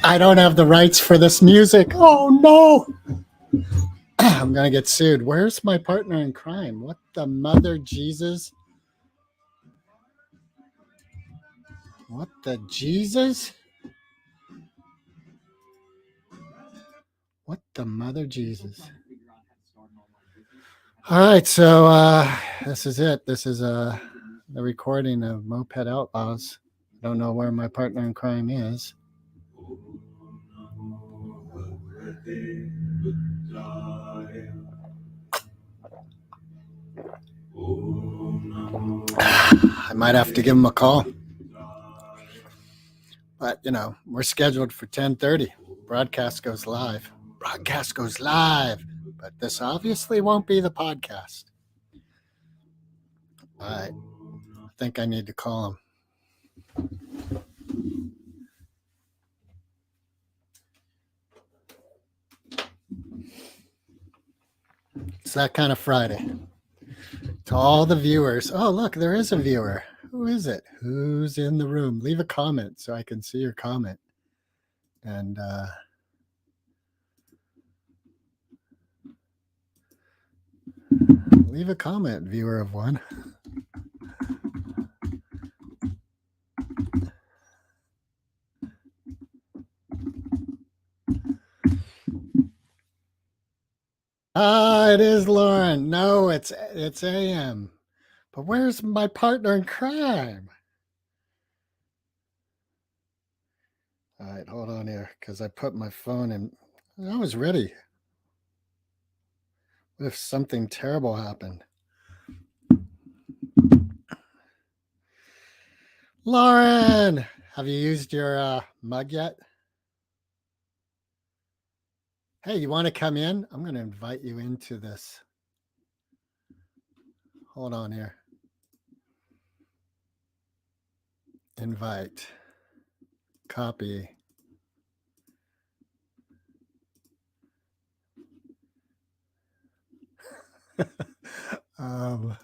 I don't have the rights for this music. Oh no. I'm going to get sued. Where's my partner in crime? What the mother Jesus? What the Jesus? What the mother Jesus? All right, so this is it. This is the recording of Moped Outlaws. I don't know where my partner in crime is. I might have to give him a call. But, you know, we're scheduled for 10:30. Broadcast goes live. Broadcast goes live. But this obviously won't be the podcast. All right. I think I need to call him. It's that kind of Friday. To all the viewers. Oh, look, there is a viewer. Who is it? Who's in the room? Leave a comment so I can see your comment. And leave a comment, viewer of one. It is Lauren. No, it's AM. But where's my partner in crime? All right, hold on here, because I put my phone in. I was ready. What if something terrible happened? Lauren, have you used your mug yet? Hey, you want to come in? I'm going to invite you into this. Hold on here. Invite. Copy. All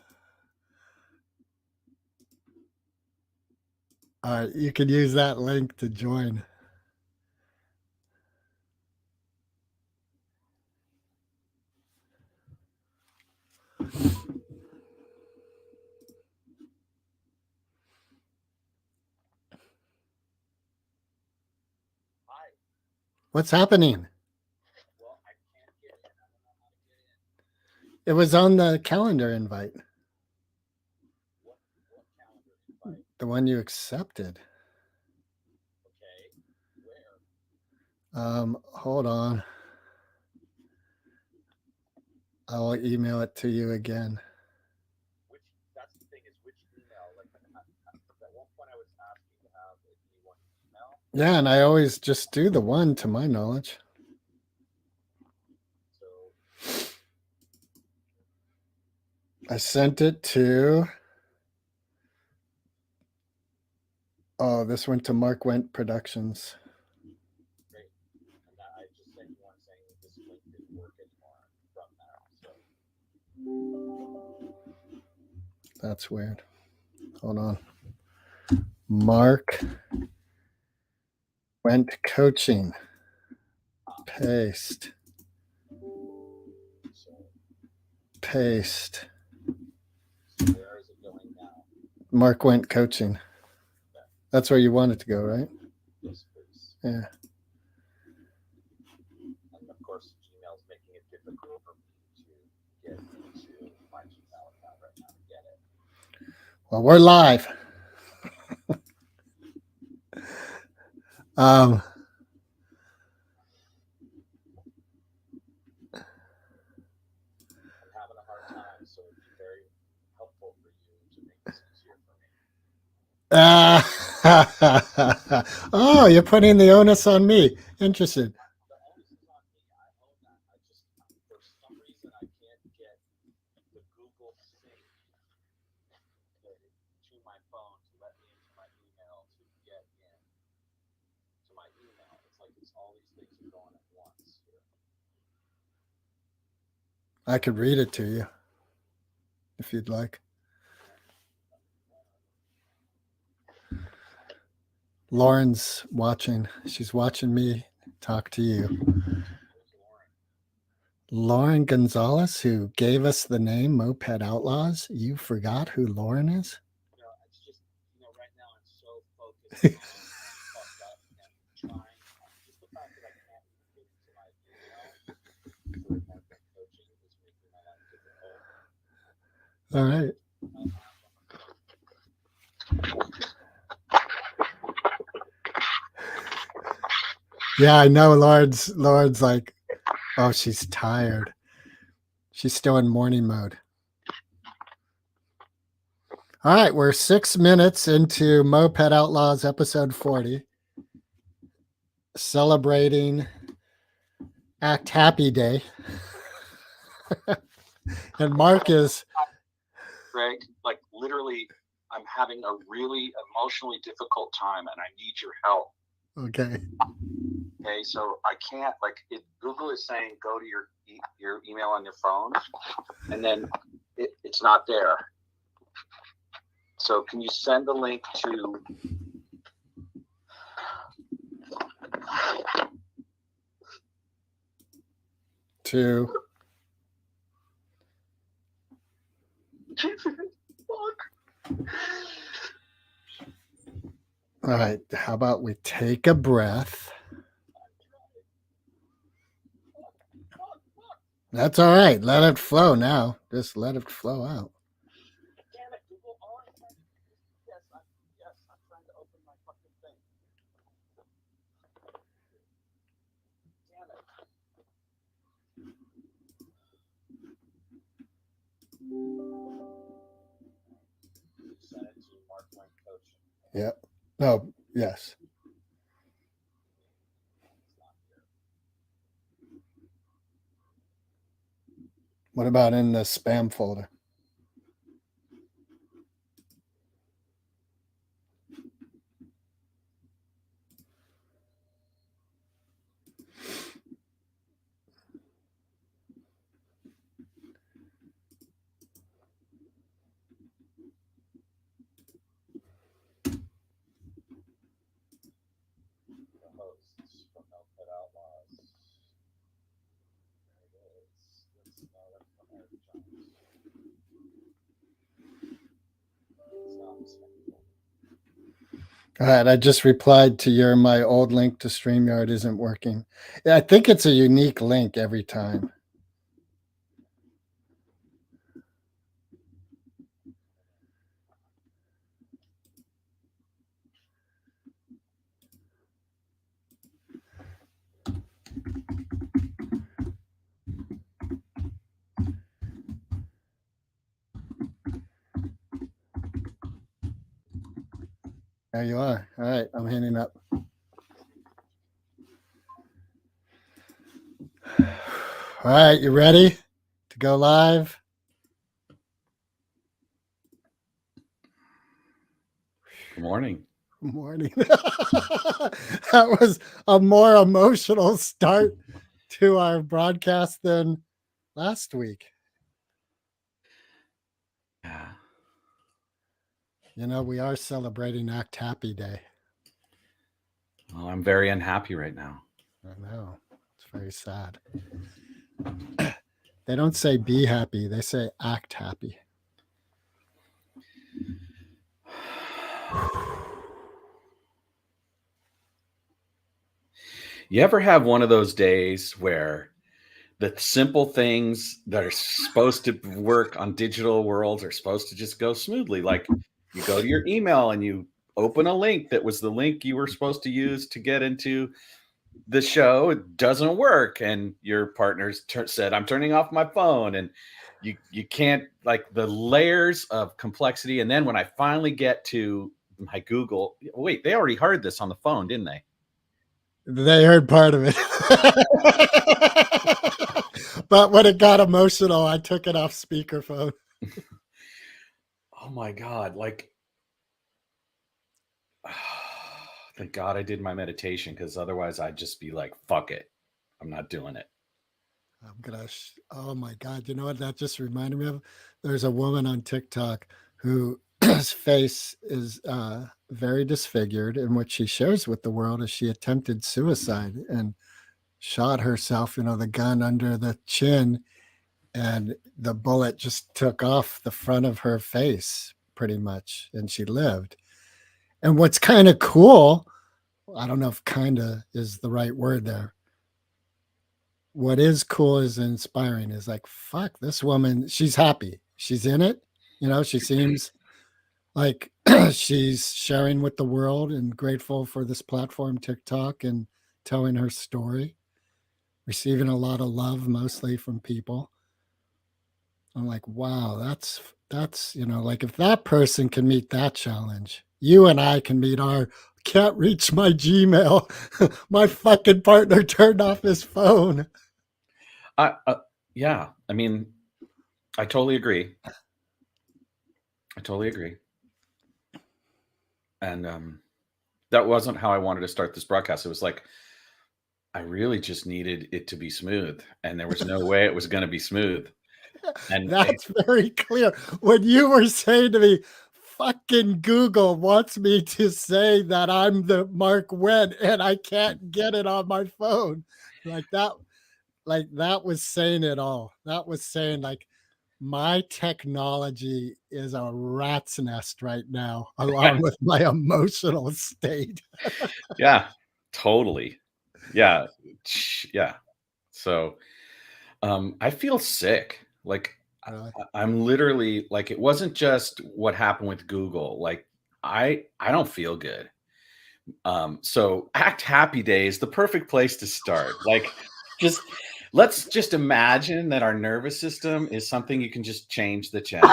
right, you can use that link to join. What's happening? Well, I can't get in. I don't know how to get in. It was on the calendar invite. What calendar invite? The one you accepted. Okay, where? Hold on. I'll email it to you again. That's the thing, is which email? Like at one point I was asking to have one email. Yeah, and I always just do the one, to my knowledge. So I sent it to. Oh, this went to Mark Went Productions. great. And I just sent you one saying that this link didn't work anymore from that. So That's weird. Hold on. Mark Went Coaching. Paste. Paste. So where is it going now? Mark Went Coaching. Okay. That's where you want it to go, right? Yes, please. Yeah. And of course, Gmail's making it difficult for me to get into my Gmail account right now to get it. Well, we're live. I'm having a hard time, so it'd be very helpful for you to make this easier for me. Oh, you're putting the onus on me. Interesting. The onus is on me. I own that. I just, for some reason, I can't get the Google Sync to my phone to let me into my email to get in to my email. It's like all these things are going at once here. I could read it to you if you'd like. Lauren's watching. She's watching me talk to you. Lauren Gonzalez, who gave us the name Moped Outlaws. You forgot who Lauren is? It's just, right now I'm so focused on fucked up and trying. Just the fact that I can't even get into my email for market coaching is making my life difficult. All right. Yeah, I know. Lauren's like, oh, she's tired. She's still in morning mode. All right, we're 6 minutes into Moped Outlaws episode 40, celebrating Act Happy Day. And Mark is... Greg, like literally, I'm having a really emotionally difficult time and I need your help. Okay. Okay, so I can't, like, Google is saying go to your email on your phone, and then it's not there. So can you send the link to All right, how about we take a breath? That's all right. Let it flow now. Just let it flow out. Damn it, Google, all I'm trying to do is, yes, I'm trying to open my fucking thing. Damn it. Send it to Mark Wayne Coaching. Yep. No, yes. What about in the spam folder? All right, I just replied to my old link to StreamYard isn't working. Yeah, I think it's a unique link every time. There you are. All right, I'm hanging up. All right, you ready to go live? Good morning. Good morning. That was a more emotional start to our broadcast than last week. Yeah. You know, we are celebrating Act Happy Day. Well, I'm very unhappy right now. I know. It's very sad. They don't say be happy, they say act happy. You ever have one of those days where the simple things that are supposed to work on digital worlds are supposed to just go smoothly? Like you go to your email and you open a link that was the link you were supposed to use to get into the show. It doesn't work. And your partner said, I'm turning off my phone. And you can't, like, the layers of complexity. And then when I finally get to my Google, wait, they already heard this on the phone, didn't they? They heard part of it. But when it got emotional, I took it off speakerphone. Oh my God. Like, thank God I did my meditation, because otherwise I'd just be like, fuck it. I'm not doing it. I'm gonna. Oh my God! You know what that just reminded me of? There's a woman on TikTok who face is very disfigured, and what she shares with the world is she attempted suicide and shot herself, the gun under the chin, and the bullet just took off the front of her face pretty much, and she lived. And what's kind of cool, I don't know if kind of is the right word there. What is cool is inspiring is like, fuck, this woman, she's happy. She's in it. She seems like she's sharing with the world and grateful for this platform, TikTok, and telling her story, receiving a lot of love, mostly from people. I'm like, wow, that's like if that person can meet that challenge, you and I can meet our can't reach my Gmail. My fucking partner turned off his phone. Yeah, I mean, I totally agree. And that wasn't how I wanted to start this broadcast. It was like, I really just needed it to be smooth, and there was no way it was going to be smooth. And that's very clear. When you were saying to me, fucking Google wants me to say that I'm the Mark Wendt and I can't get it on my phone. Like that was saying it all. That was saying like my technology is a rat's nest right now, along with my emotional state. Yeah, totally. Yeah. So I feel sick. Like Really? I'm literally like, it wasn't just what happened with Google. Like I don't feel good. So Act Happy Day is the perfect place to start. Like let's just imagine that our nervous system is something you can just change the channel.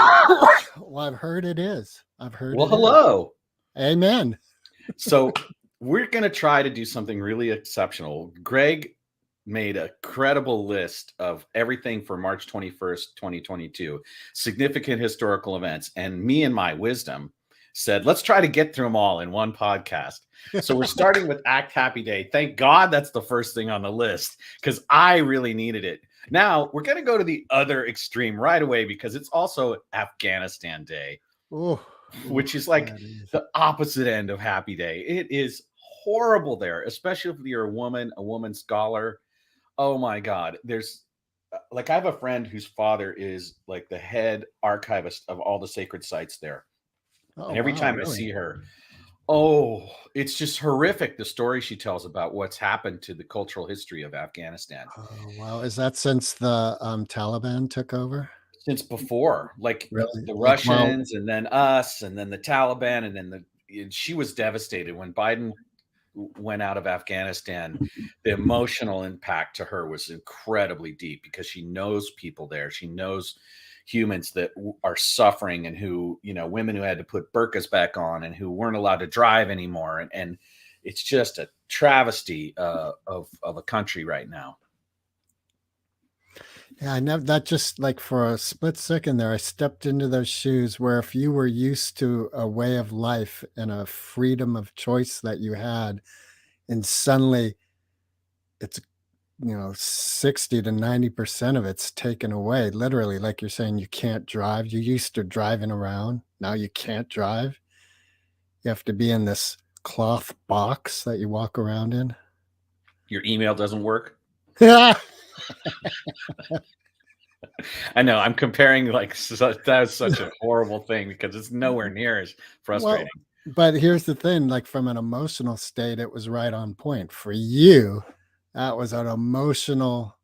Well, I've heard it is. Well, hello. Amen. So we're going to try to do something really exceptional. Greg made a credible list of everything for March 21st, 2022, significant historical events. And me and my wisdom said, let's try to get through them all in one podcast. So we're starting with Act Happy Day. Thank God that's the first thing on the list, because I really needed it. Now we're going to go to the other extreme right away, because it's also Afghanistan Day, which is like the opposite end of Happy Day. It is horrible there, especially if you're a woman scholar. Oh my God. There's like, I have a friend whose father is like the head archivist of all the sacred sites there. And every time I see her, it's just horrific. The story she tells about what's happened to the cultural history of Afghanistan. Oh, wow. Is that since the Taliban took over? Since before, like really? The Russians, and then us, and then the Taliban, and then she was devastated when Biden went out of Afghanistan. The emotional impact to her was incredibly deep, because she knows people there. She knows humans that are suffering, and who, women who had to put burqas back on, and who weren't allowed to drive anymore. And it's just a travesty of a country right now. Yeah, I never, that just like for a split second there, I stepped into those shoes where if you were used to a way of life and a freedom of choice that you had, and suddenly it's, 60 to 90% of it's taken away. Literally, like you're saying, you can't drive. You used to driving around. Now you can't drive. You have to be in this cloth box that you walk around in. Your email doesn't work. Yeah. I know I'm comparing, like, that's such a horrible thing, because it's nowhere near as frustrating. Well, but here's the thing, like from an emotional state, it was right on point. For you, that was an emotional,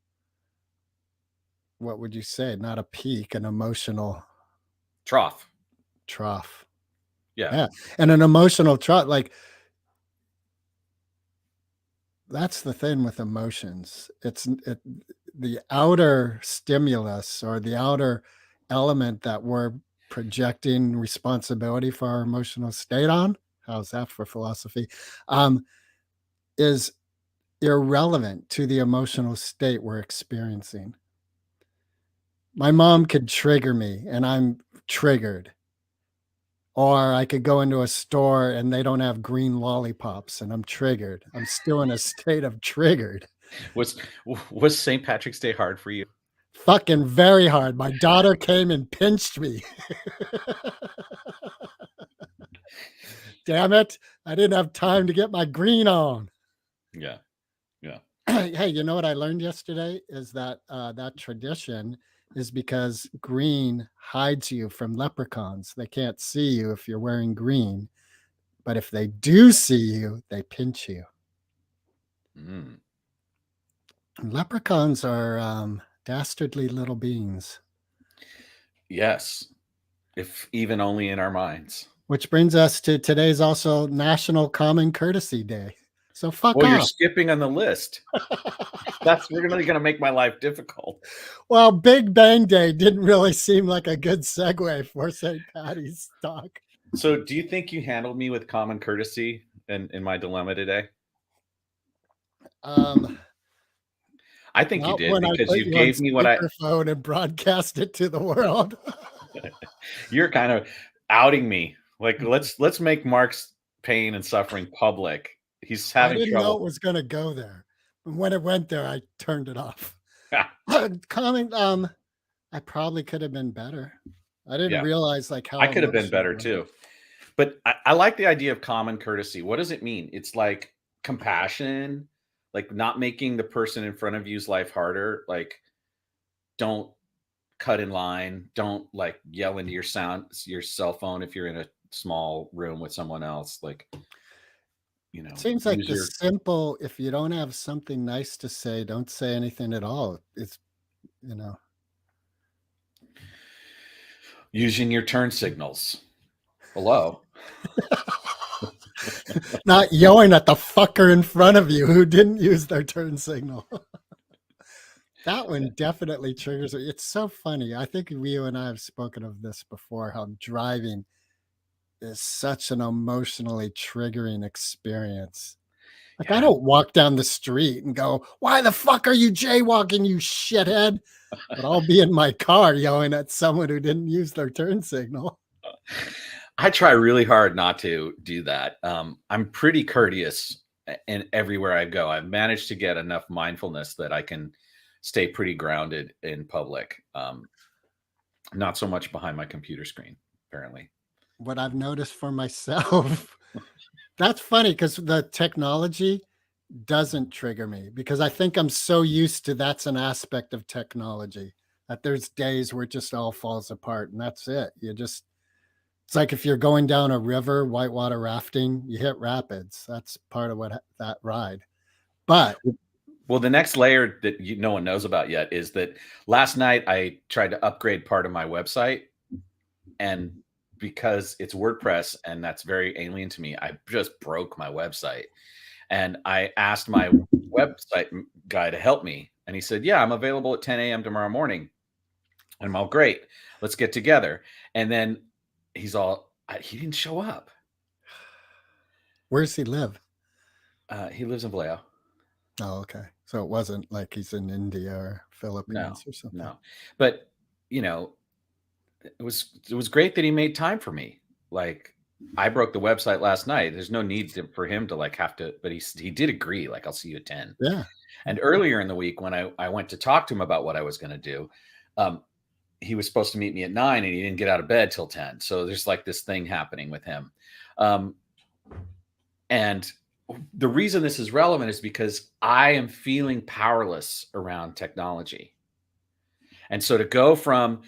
what would you say? Not a peak, an emotional trough. Yeah. And an emotional trough, like that's the thing with emotions. The outer stimulus or the outer element that we're projecting responsibility for our emotional state on, how's that for philosophy, is irrelevant to the emotional state we're experiencing. My mom could trigger me and I'm triggered. Or I could go into a store and they don't have green lollipops and I'm triggered. I'm still in a state of triggered. Was St. Patrick's Day hard for you? Fucking very hard. My daughter came and pinched me. Damn it. I didn't have time to get my green on. Yeah. Hey, you know what I learned yesterday is that that tradition is because green hides you from leprechauns. They can't see you if you're wearing green, but if they do see you, they pinch you. Mm. And leprechauns are dastardly little beings. Yes. If even only in our minds. Which brings us to today's also National Common Courtesy Day. So fuck Well, you're off. skipping on the list. That's really going to make my life difficult. Well, Big Bang Day didn't really seem like a good segue for St. Patty's talk. So, do you think you handled me with common courtesy in my dilemma today? I think you Not did when I because put you you on gave me what I. speakerphone and broadcast it to the world. You're kind of outing me. Like, let's make Mark's pain and suffering public. He's I having didn't know it trouble. was going to go there. And when it went there, I turned it off. Comment, I probably could have been better. I didn't Yeah. realize like how I could have been emotional better it was. too. But I like the idea of common courtesy. What does it mean? It's like compassion, like not making the person in front of you's life harder. Like, don't cut in line. Don't like yell into your cell phone if you're in a small room with someone else. Like, It seems like use the your simple, if you don't have something nice to say, don't say anything at all. It's, using your turn signals. Hello. not yelling at the fucker in front of you who didn't use their turn signal. That one definitely triggers it. It's so funny. I think you and I have spoken of this before, how driving is such an emotionally triggering experience. Like, I Yeah. don't walk down the street and go, "Why the fuck are you jaywalking, you shithead?" But I'll be in my car yelling at someone who didn't use their turn signal. I try really hard not to do that. I'm pretty courteous in everywhere I go. I've managed to get enough mindfulness that I can stay pretty grounded in public. Not so much behind my computer screen, apparently. What I've noticed for myself, that's funny because the technology doesn't trigger me because I think I'm so used to that's an aspect of technology that there's days where it just all falls apart and that's it. It's like if you're going down a river, whitewater rafting, you hit rapids. That's part of that ride. But well, the next layer that no one knows about yet is that last night I tried to upgrade part of my website, and because it's WordPress and that's very alien to me, I just broke my website. And I asked my website guy to help me, and he said, "Yeah, I'm available at 10 a.m. tomorrow morning." And I'm all, "Great, let's get together." And then he didn't show up. Where does he live? He lives in Vallejo. Oh, okay. So it wasn't like he's in India or Philippines No, or something. no. But it was great that he made time for me. Like, I broke the website last night. There's no need for him to like have to, but he did agree. Like, "I'll see you at 10. Yeah. And earlier in the week, when I went to talk to him about what I was going to do, he was supposed to meet me at 9 and he didn't get out of bed till 10. So there's like this thing happening with him. And the reason this is relevant is because I am feeling powerless around technology. And so to go from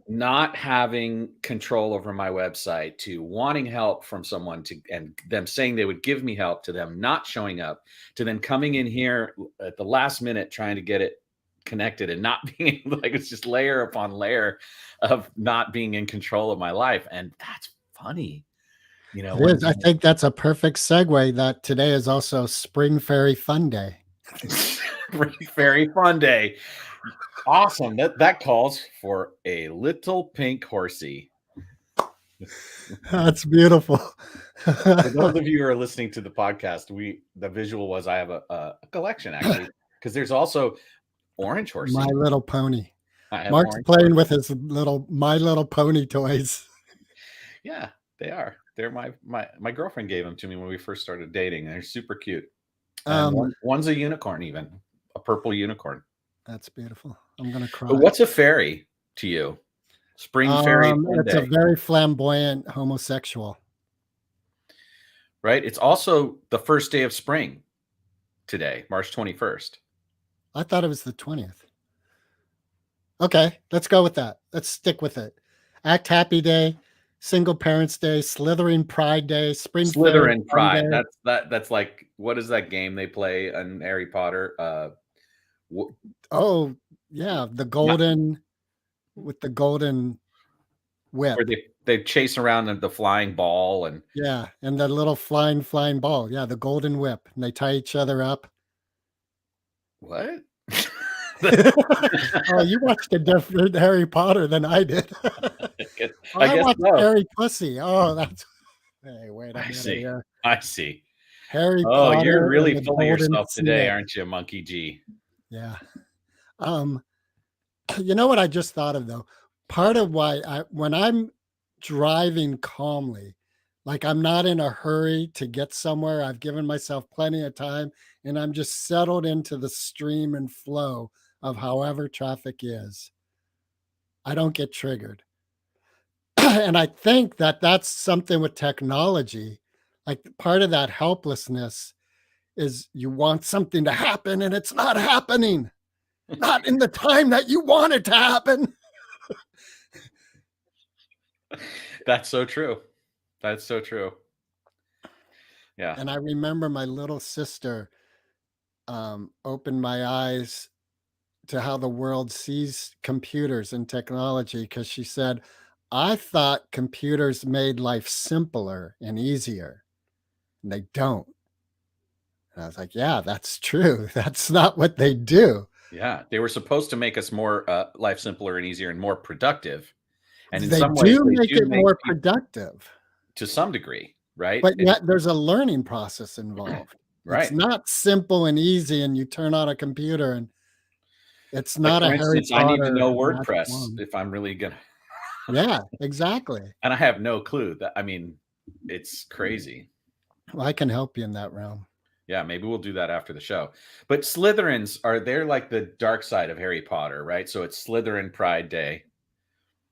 not having control over my website to wanting help from someone and them saying they would give me help, to them not showing up, to then coming in here at the last minute trying to get it connected and not being like, it's just layer upon layer of not being in control of my life. And that's funny. It is. I think that's a perfect segue that today is also Spring Fairy Fun Day. Spring Fairy Fun Day. Awesome. That calls for a little pink horsey. That's beautiful. For those of you who are listening to the podcast, the visual was I have a collection actually, because there's also orange horsey. My Little Pony. Mark's playing with his My Little Pony toys. Yeah, they are. They're my girlfriend gave them to me when we first started dating. They're super cute. One's a unicorn, even a purple unicorn. That's beautiful. I'm gonna cry. But what's a fairy to you? Spring Fairy Fun It's Day. a very flamboyant homosexual. right? It's also the first day of spring today, March 21st. I thought it was the 20th. Okay, let's go with that. Let's stick with it. Act Happy Day, Single Parents Day, Slytherin Pride Day, Spring Fairy Slytherin Fun Pride. Day. That's like, what is that game they play in Harry Potter? Oh, yeah, the golden with the golden whip. Where they chase around the flying ball and Yeah, and the little flying ball. Yeah, the golden whip. And they tie each other up. what? Oh, you watched a different Harry Potter than I did. I guess watched so. Harry Pussy. Oh, that's hey, wait a I minute see. here. I see. Harry Oh, Potter. you're and really the full of Golden yourself today, Snake. aren't you, Monkey G? Yeah. You know what I just thought of though? Part of why when I'm driving calmly, like I'm not in a hurry to get somewhere, I've given myself plenty of time and I'm just settled into the stream and flow of however traffic is. I don't get triggered. And I think that that's something with technology. Like part of that helplessness is you want something to happen and it's not happening. Not in the time that you want it to happen. That's so true. That's so true. Yeah. And I remember my little sister opened my eyes to how the world sees computers and technology because she said, I thought computers made life simpler and easier, and they don't. And I was like, yeah, that's true. That's not what they do. Yeah. They were supposed to make us more life simpler and easier and more productive. And in They some ways, do they make do it make more you productive, to some degree, right? but yet there's a learning process involved. It's Right. not simple and easy, and you turn on a computer and it's Like, not for a Harry instance, I need to Potter know magic WordPress wand. if I'm really gonna. Yeah, exactly. And I have no clue. That I mean, it's crazy. Well, I can help you in that realm. Yeah, maybe we'll do that after the show. But Slytherins they're like the dark side of Harry Potter, right? So it's Slytherin Pride Day.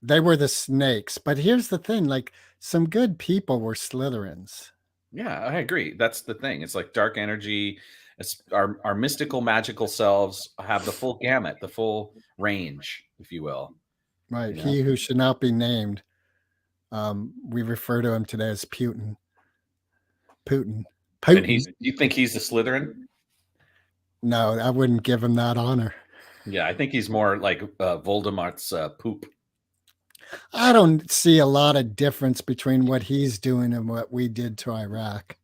They were the snakes, but here's the thing, like some good people were Slytherins. Yeah, I agree. That's the thing. It's like dark energy. It's our mystical, magical selves have the full gamut, the full range, if you will. Right. You know? He who should not be named. We refer to him today as Putin. Putin. And you think he's a Slytherin? No, I wouldn't give him that honor. Yeah, I think he's more like Voldemort's poop. I don't see a lot of difference between what he's doing and what we did to Iraq.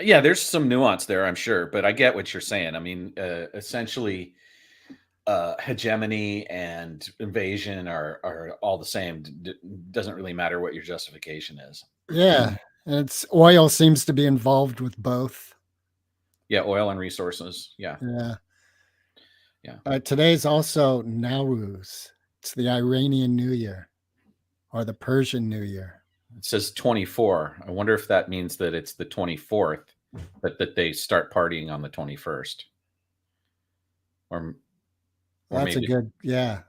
Yeah, there's some nuance there, I'm sure, but I get what you're saying. I mean, essentially, hegemony and invasion are all the same. Doesn't really matter what your justification is. Yeah, and oil seems to be involved with both. Yeah, oil and resources. Yeah. Today's also Nowruz. It's the Iranian New Year or the Persian New Year. It says 24. I wonder if that means that it's the 24th, but that they start partying on the 21st. Or That's maybe, a good, yeah.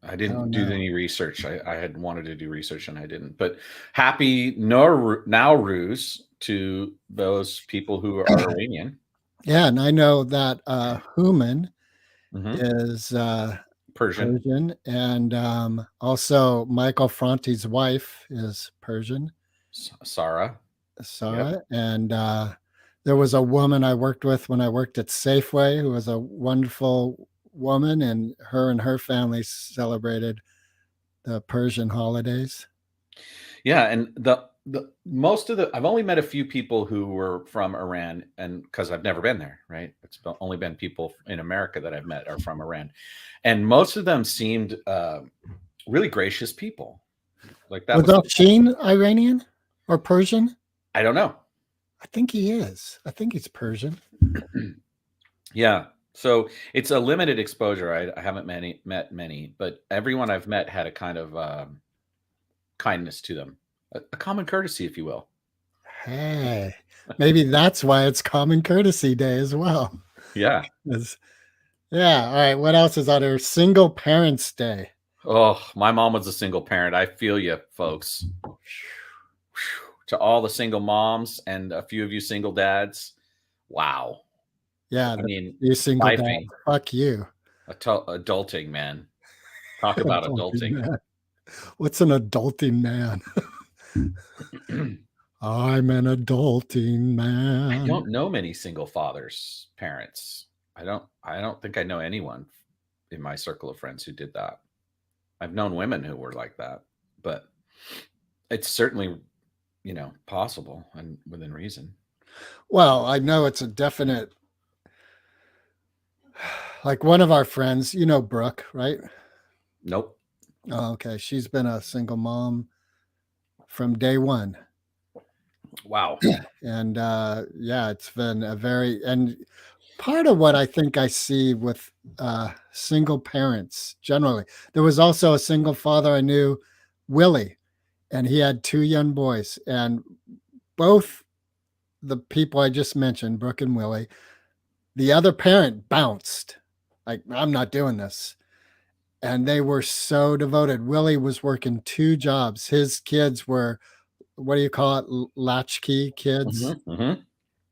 I didn't do any research. I had wanted to do research and I didn't. But happy Nowruz to those people who are Iranian. Yeah, and I know that Human is Persian, and also Michael Franti's wife is Persian, Sarah, yep. And there was a woman I worked with when I worked at Safeway who was a wonderful woman, and her family celebrated the Persian holidays. Yeah, and the most of I've only met a few people who were from Iran, and because I've never been there, right? It's only been people in America that I've met are from Iran, and most of them seemed really gracious people. Like that. Was Sheen Iranian or Persian? I don't know. I think he is. I think he's Persian. Yeah. So it's a limited exposure. I haven't met many, but everyone I've met had a kind of kindness to them, a common courtesy, if you will. Hey, maybe that's why it's Common Courtesy Day as well. Yeah. Yeah. All right. What else is on there? Single Parents Day. Oh, my mom was a single parent. I feel you, folks. to all the single moms and a few of you single dads. Wow. Yeah, I mean, you single dad. lifing, Fuck you. adulting, man. Talk about Adulting adulting. man. What's an adulting man? I'm an adulting I man. don't know many single fathers, parents. I don't think I know anyone in my circle of friends who did that. I've known women who were like that, but it's certainly, possible and within reason. Well, I know it's a definite. Like one of our friends, Brooke, right? Nope. Oh, okay. She's been a single mom from day one. Wow. And yeah, it's been and part of what I think I see with single parents generally, there was also a single father I knew, Willie, and he had 2 young boys. And both the people I just mentioned, Brooke and Willie, the other parent bounced. Like, I'm not doing this. And they were so devoted. Willie was working 2 jobs. His kids were, what do you call it? Latchkey kids.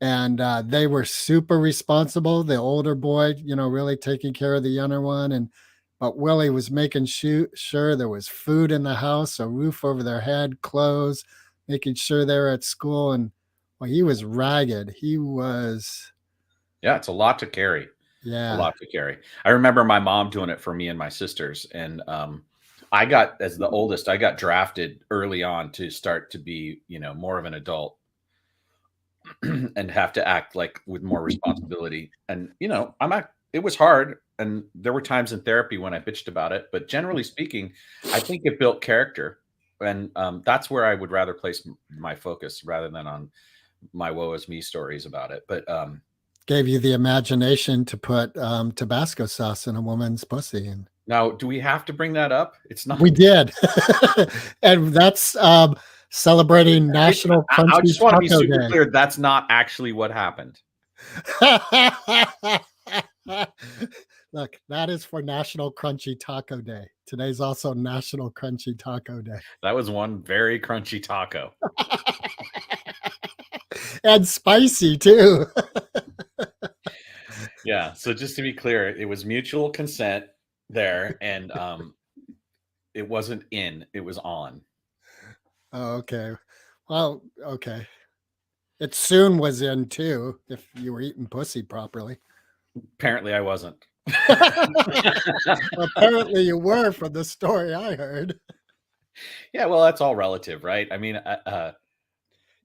And they were super responsible. The older boy, really taking care of the younger one. But Willie was making sure there was food in the house, a roof over their head, clothes, making sure they were at school. And well, he was ragged. He was. Yeah, it's a lot to carry. Yeah. A lot to carry. I remember my mom doing it for me and my sisters. And I got, as the oldest, I got drafted early on to start to be, more of an adult and have to act like with more responsibility. And, it was hard. And there were times in therapy when I bitched about it. But generally speaking, I think it built character. And that's where I would rather place my focus rather than on my woe is me stories about it. But gave you the imagination to put Tabasco sauce in a woman's pussy. And now, do we have to bring that up? It's not. We did. And that's celebrating National Crunchy I just want to be Taco super Day. clear. That's not actually what happened. Look, that is for National Crunchy Taco Day. Today's also National Crunchy Taco Day. That was one very crunchy taco. And spicy too. Yeah. So just to be clear, it was mutual consent there, and it wasn't in, it was on. Oh, okay. Well, okay. It soon was in too, if you were eating pussy properly. Apparently I wasn't. Apparently you were, from the story I heard. Yeah, well, that's all relative, right? I mean, yeah,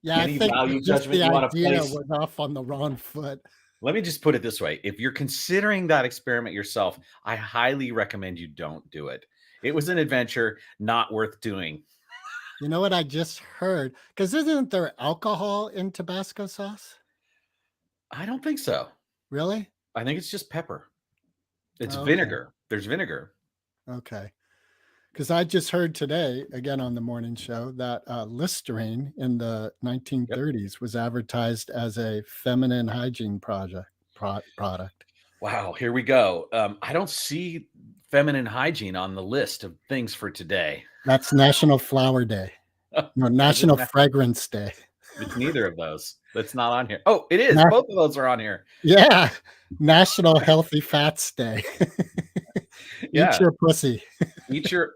I any think value just judgment the you wanna idea place- was off on the wrong foot. let me just put it this way. If you're considering that experiment yourself, I highly recommend you don't do it. It was an adventure not worth doing. You know what I just heard? Because isn't there alcohol in Tabasco sauce? I don't think so. Really? I think it's just pepper. It's Okay. vinegar. There's vinegar. Okay. Because I just heard today, again on the morning show, that Listerine in the 1930s was advertised as a feminine hygiene product. Wow, here we go. I don't see feminine hygiene on the list of things for today. That's National Flower Day. No, National Fragrance Day. It's neither of those. That's not on here. Oh, it is. Both of those are on here. Yeah. National Healthy Fats Day. Yeah. Eat your pussy. Eat your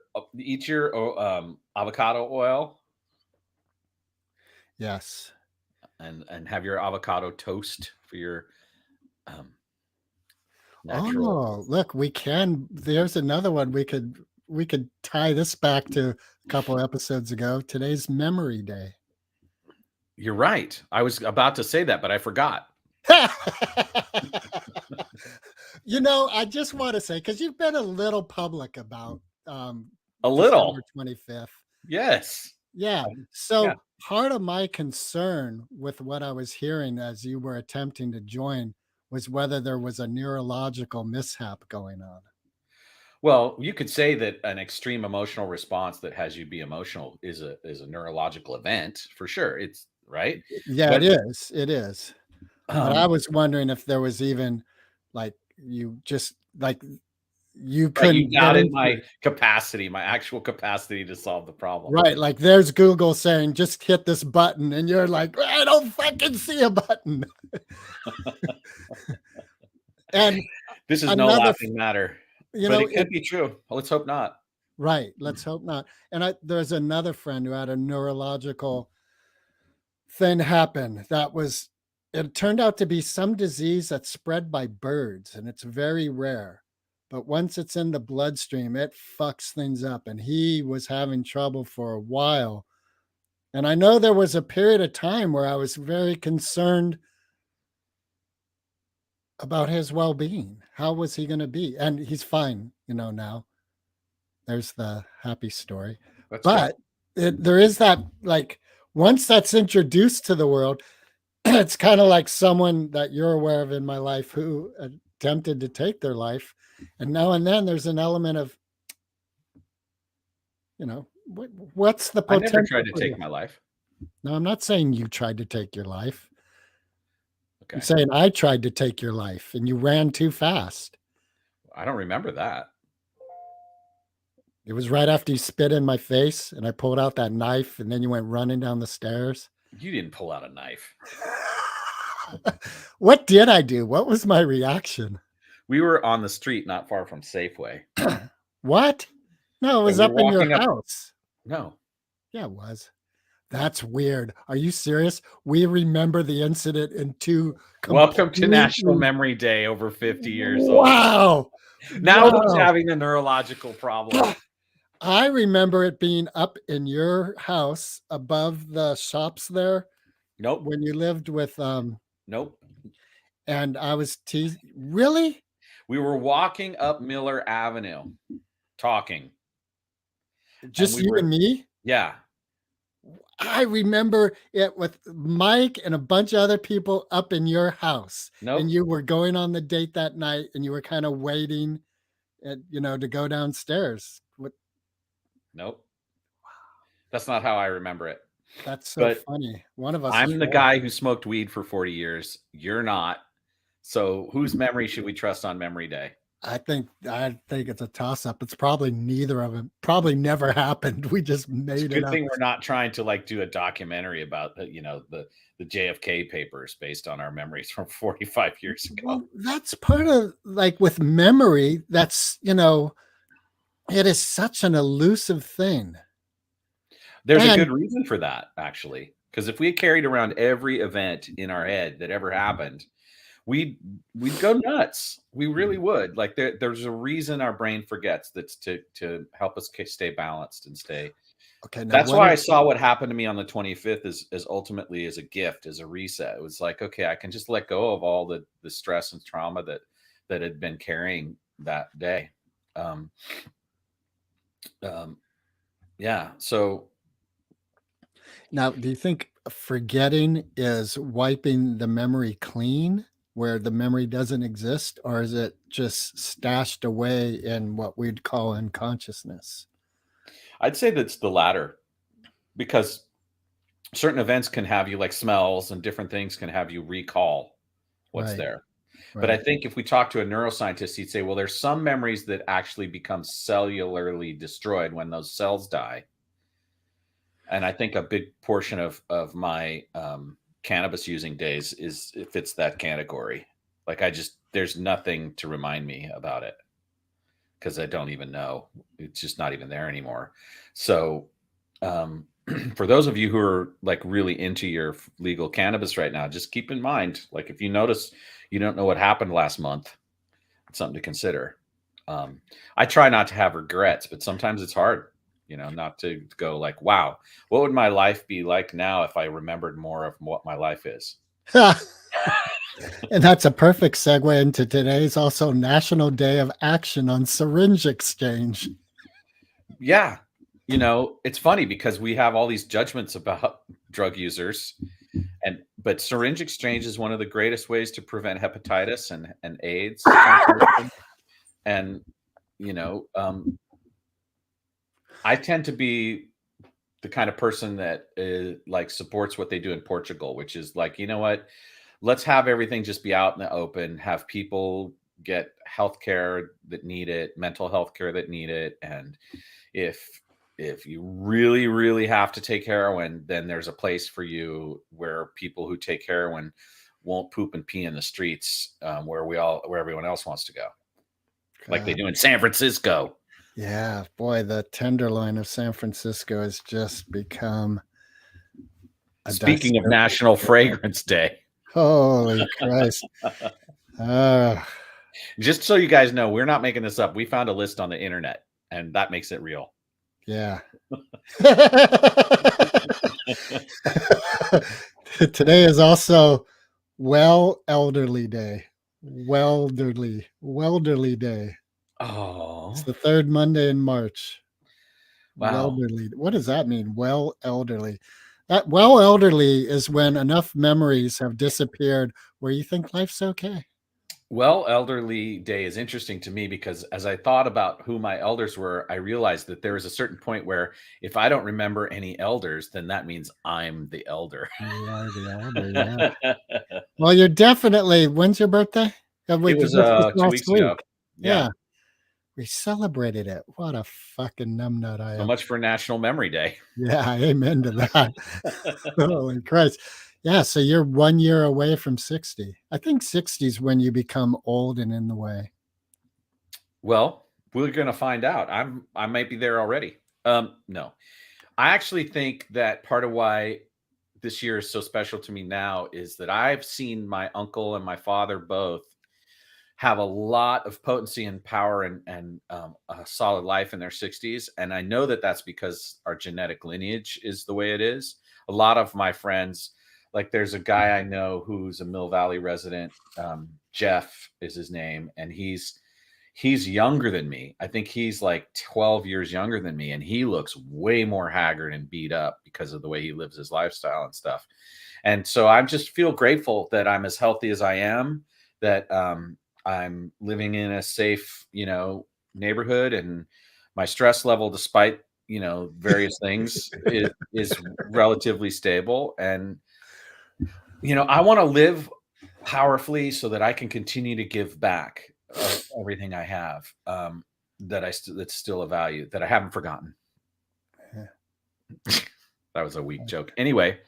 avocado oil. Yes. And have your avocado toast for your natural. Oh, look, there's another one we could tie this back to a couple episodes ago. Today's Memory Day. You're right. I was about to say that, but I forgot. I just want to say, because you've been a little public about a little December 25th. Yes. Yeah. So part of my concern with what I was hearing as you were attempting to join was whether there was a neurological mishap going on. Well, you could say that an extreme emotional response that has you be emotional is a neurological event for sure. It's right. Yeah, it is. It is. But I was wondering if there was even like you just like you Right, couldn't you get doubted into my it. capacity, my actual capacity to solve the problem. Right, like there's Google saying, just hit this button, and you're like, I don't fucking see a button. And This is no another, laughing matter, you but know, it could be true. Let's hope not. right. Let's hope not. And there's another friend who had a neurological thing happen that was, it turned out to be some disease that's spread by birds, and it's very rare. But once it's in the bloodstream, it fucks things up. And he was having trouble for a while. And I know there was a period of time where I was very concerned about his well-being. How was he going to be? And he's fine, now. There's the happy story. That's But there is that, like, once that's introduced to the world, it's kind of like someone that you're aware of in my life who attempted to take their life. And now and then there's an element of, what's the I potential? never tried to take my life. No, I'm not saying you tried to take your life. Okay. I'm saying I tried to take your life and you ran too fast. I don't remember that. It was right after you spit in my face and I pulled out that knife and then you went running down the stairs. You didn't pull out a knife. What did I do? What was my reaction? We were on the street not far from Safeway. What? No, it was up in your house. No. Yeah, it was. That's weird. Are you serious? We remember the incident in two. Welcome to National Memory Day over 50 years old. Wow. Now who's having a neurological problem? I remember it being up in your house above the shops there. Nope. When you lived with Nope. And I was teasing. Really? We were walking up Miller Avenue talking. Just you and me? Yeah. I remember it with Mike and a bunch of other people up in your house. Nope. And you were going on the date that night and you were kind of waiting to go downstairs. Nope. That's not how I remember it. That's so funny. One of us. I'm the guy who smoked weed for 40 years. You're not. So whose memory should we trust on Memory Day? I think it's a toss-up. It's probably neither of them. Probably never happened. We just made it up. Good thing we're not trying to do a documentary about the JFK papers based on our memories from 45 years ago. Well, that's part of with memory. That's it is such an elusive thing. There's a good reason for that, actually, because if we had carried around every event in our head that ever happened, we'd go nuts. We really would. There's a reason our brain forgets. That's to help us stay balanced and stay. Okay. That's why I saw what happened to me on the 25th as ultimately as a gift, as a reset. It was like, okay, I can just let go of all the stress and trauma that had been carrying that day. Yeah. So now, do you think forgetting is wiping the memory clean, where the memory doesn't exist, or is it just stashed away in what we'd call unconsciousness? I'd say that's the latter, because certain events can have you, like smells and different things can have you recall what's there. Right. But I think if we talk to a neuroscientist, he'd say, well, there's some memories that actually become cellularly destroyed when those cells die. And I think a big portion of my cannabis using days fits that category. There's nothing to remind me about it because I don't even know. It's just not even there anymore. So for those of you who are really into your legal cannabis right now, just keep in mind, if you notice you don't know what happened last month, it's something to consider. I try not to have regrets, but sometimes it's hard. Not to go wow, what would my life be like now if I remembered more of what my life is? And that's a perfect segue into today's also National Day of Action on Syringe Exchange. Yeah. It's funny because we have all these judgments about drug users, but syringe exchange is one of the greatest ways to prevent hepatitis and AIDS. And, I tend to be the kind of person that supports what they do in Portugal, which is you know what, let's have everything just be out in the open, have people get health care that need it, mental health care that need it. And if you really, really have to take heroin, then there's a place for you where people who take heroin won't poop and pee in the streets, where everyone else wants to go, like they do in San Francisco. Yeah, boy, the Tenderloin of San Francisco has just become a Speaking of National Fragrance Day. Holy Christ. Just so you guys know, we're not making this up. We found a list on the internet, and that makes it real. Yeah. Today is also Elderly Day. Welderly Day. Oh. It's the third Monday in March. Wow. Welderly. What does that mean? Elderly. That elderly is when enough memories have disappeared where you think life's okay. Elderly Day is interesting to me because as I thought about who my elders were, I realized that there was a certain point where if I don't remember any elders, then that means I'm the elder. You are the elder, yeah. Well, you're definitely. When's your birthday? It was 2 weeks ago. Yeah. We celebrated it. What a fucking numbnut I am. So much for National Memory Day. Yeah, amen to that. Holy Christ. Yeah, so you're 1 year away from 60. I think 60 is when you become old and in the way. Well, we're going to find out. I might be there already. No. I actually think that part of why this year is so special to me now is that I've seen my uncle and my father both have a lot of potency and power and a solid life in their 60s. And I know that that's because our genetic lineage is the way it is. A lot of my friends, like there's a guy I know who's a Mill Valley resident, Jeff is his name, and he's younger than me. I think he's like 12 years younger than me, and he looks way more haggard and beat up because of the way he lives his lifestyle and stuff. And so I just feel grateful that I'm as healthy as I am, that I'm living in a safe, neighborhood, and my stress level, despite, various things is relatively stable. And, I want to live powerfully so that I can continue to give back everything I have, that's still a value that I haven't forgotten. Yeah. That was a weak joke. Anyway,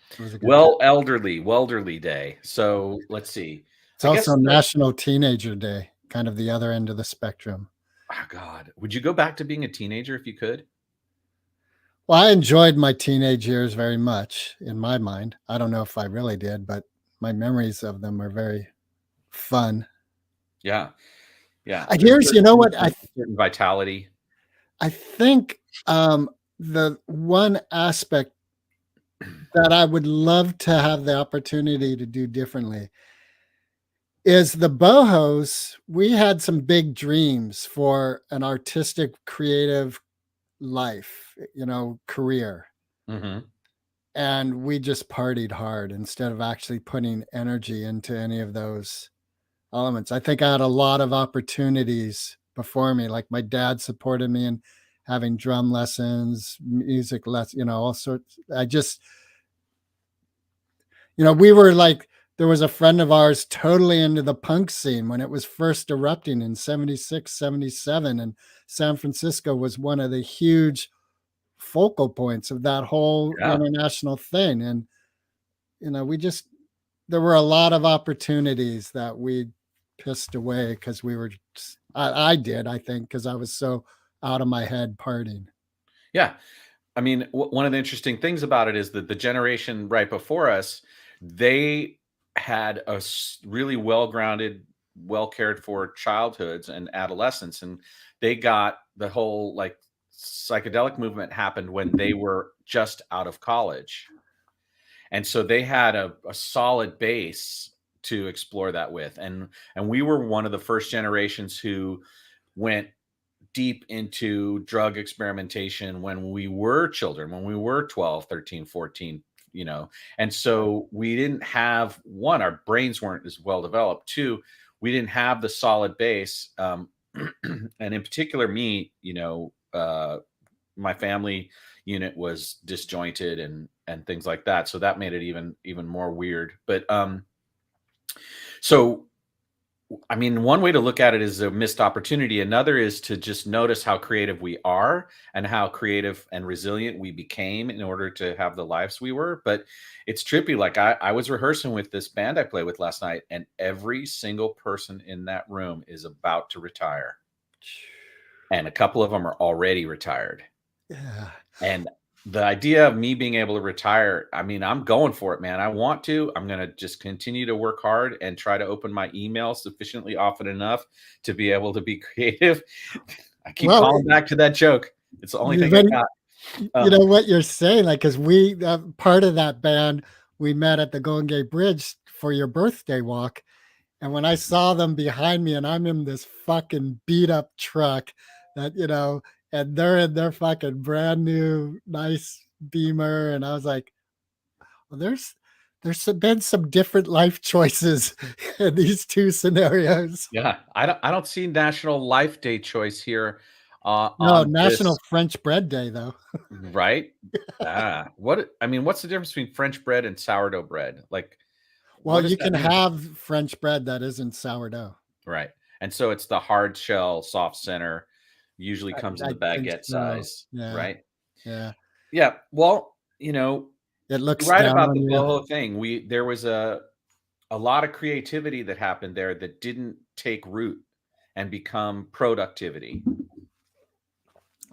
Welderly Day. So let's see. It's also National Teenager Day, kind of the other end of the spectrum. Oh, God. Would you go back to being a teenager if you could? Well, I enjoyed my teenage years very much in my mind. I don't know if I really did, but my memories of them are very fun. Yeah. Yeah. Here's, you know what? Certain vitality. I think the one aspect that I would love to have the opportunity to do differently is the bohos. We had some big dreams for an artistic, creative life, career. Mm-hmm. And we just partied hard instead of actually putting energy into any of those elements. I think I had a lot of opportunities before me. Like my dad supported me in having drum lessons, music lessons, all sorts. We were like, there was a friend of ours totally into the punk scene when it was first erupting in 76, 77. And San Francisco was one of the huge focal points of that whole international thing. And, there were a lot of opportunities that we pissed away because we were, I did, I think, because I was so out of my head partying. Yeah. I mean, one of the interesting things about it is that the generation right before us, they had a really well-grounded, well-cared for childhoods and adolescence. And they got the whole like psychedelic movement happened when they were just out of college. And so they had a solid base to explore that with. And we were one of the first generations who went deep into drug experimentation when we were children, when we were 12, 13, 14, and so we didn't have, one, our brains weren't as well developed. Two, we didn't have the solid base. And in particular, me, my family unit was disjointed and things like that. So that made it even more weird. But so I mean, one way to look at it is a missed opportunity. Another is to just notice how creative we are and how creative and resilient we became in order to have the lives we were. But it's trippy. Like I was rehearsing with this band I played with last night, and every single person in that room is about to retire. And a couple of them are already retired. Yeah. And the idea of me being able to retire, I mean, I'm going for it, man. I want to. I'm going to just continue to work hard and try to open my email sufficiently often enough to be able to be creative. I keep calling back to that joke. It's the only thing I got. You know what you're saying, like, because we part of that band, we met at the Golden Gate Bridge for your birthday walk, and when I saw them behind me, and I'm in this fucking beat up truck, that and they're in their fucking brand new nice Beamer, and I was like, well, there's been some different life choices in these two scenarios. Yeah, I don't see National Life Day choice here. No, on National this, French Bread Day, though. right? What's the difference between French bread and sourdough bread? Like, Well, what does you that can mean? have French bread that isn't sourdough. Right. And so it's the hard shell, soft center, usually comes in I the think baguette so. size, Yeah, right? yeah. Yeah. Well, It you're looks right down about on the you. boho thing. There was a lot of creativity that happened there that didn't take root and become productivity.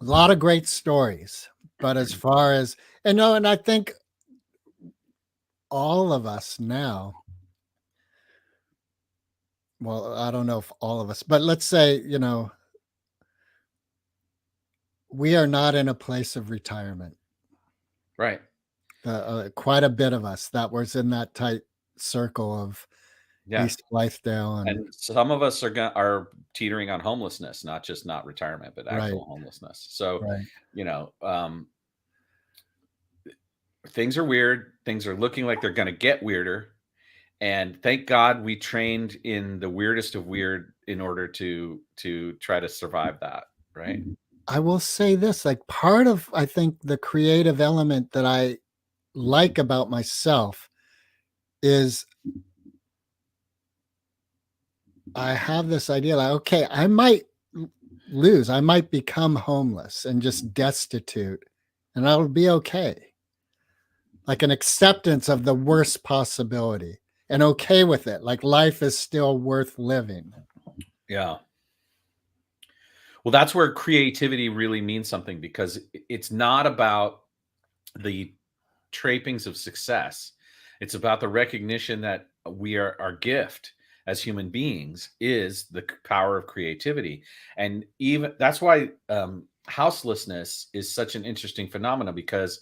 A lot of great stories, but as far as and I think all of us now, well, I don't know if all of us, but let's say, we are not in a place of retirement. Right. Quite a bit of us that was in that tight circle of Yeah. East Blythedale, And some of us are teetering on homelessness, not just not retirement, but actual right, homelessness. So, right. you know, things are weird. Things are looking like they're going to get weirder. And thank God we trained in the weirdest of weird in order to try to survive that, right? I will say this, like, part of, I think, the creative element that I like about myself is I have this idea like, okay, I might I might become homeless and just destitute, and I'll be okay. Like an acceptance of the worst possibility and okay with it. Like life is still worth living. Yeah. Well, that's where creativity really means something, because it's not about the trappings of success. It's about the recognition that our gift as human beings is the power of creativity. And even that's why houselessness is such an interesting phenomenon, because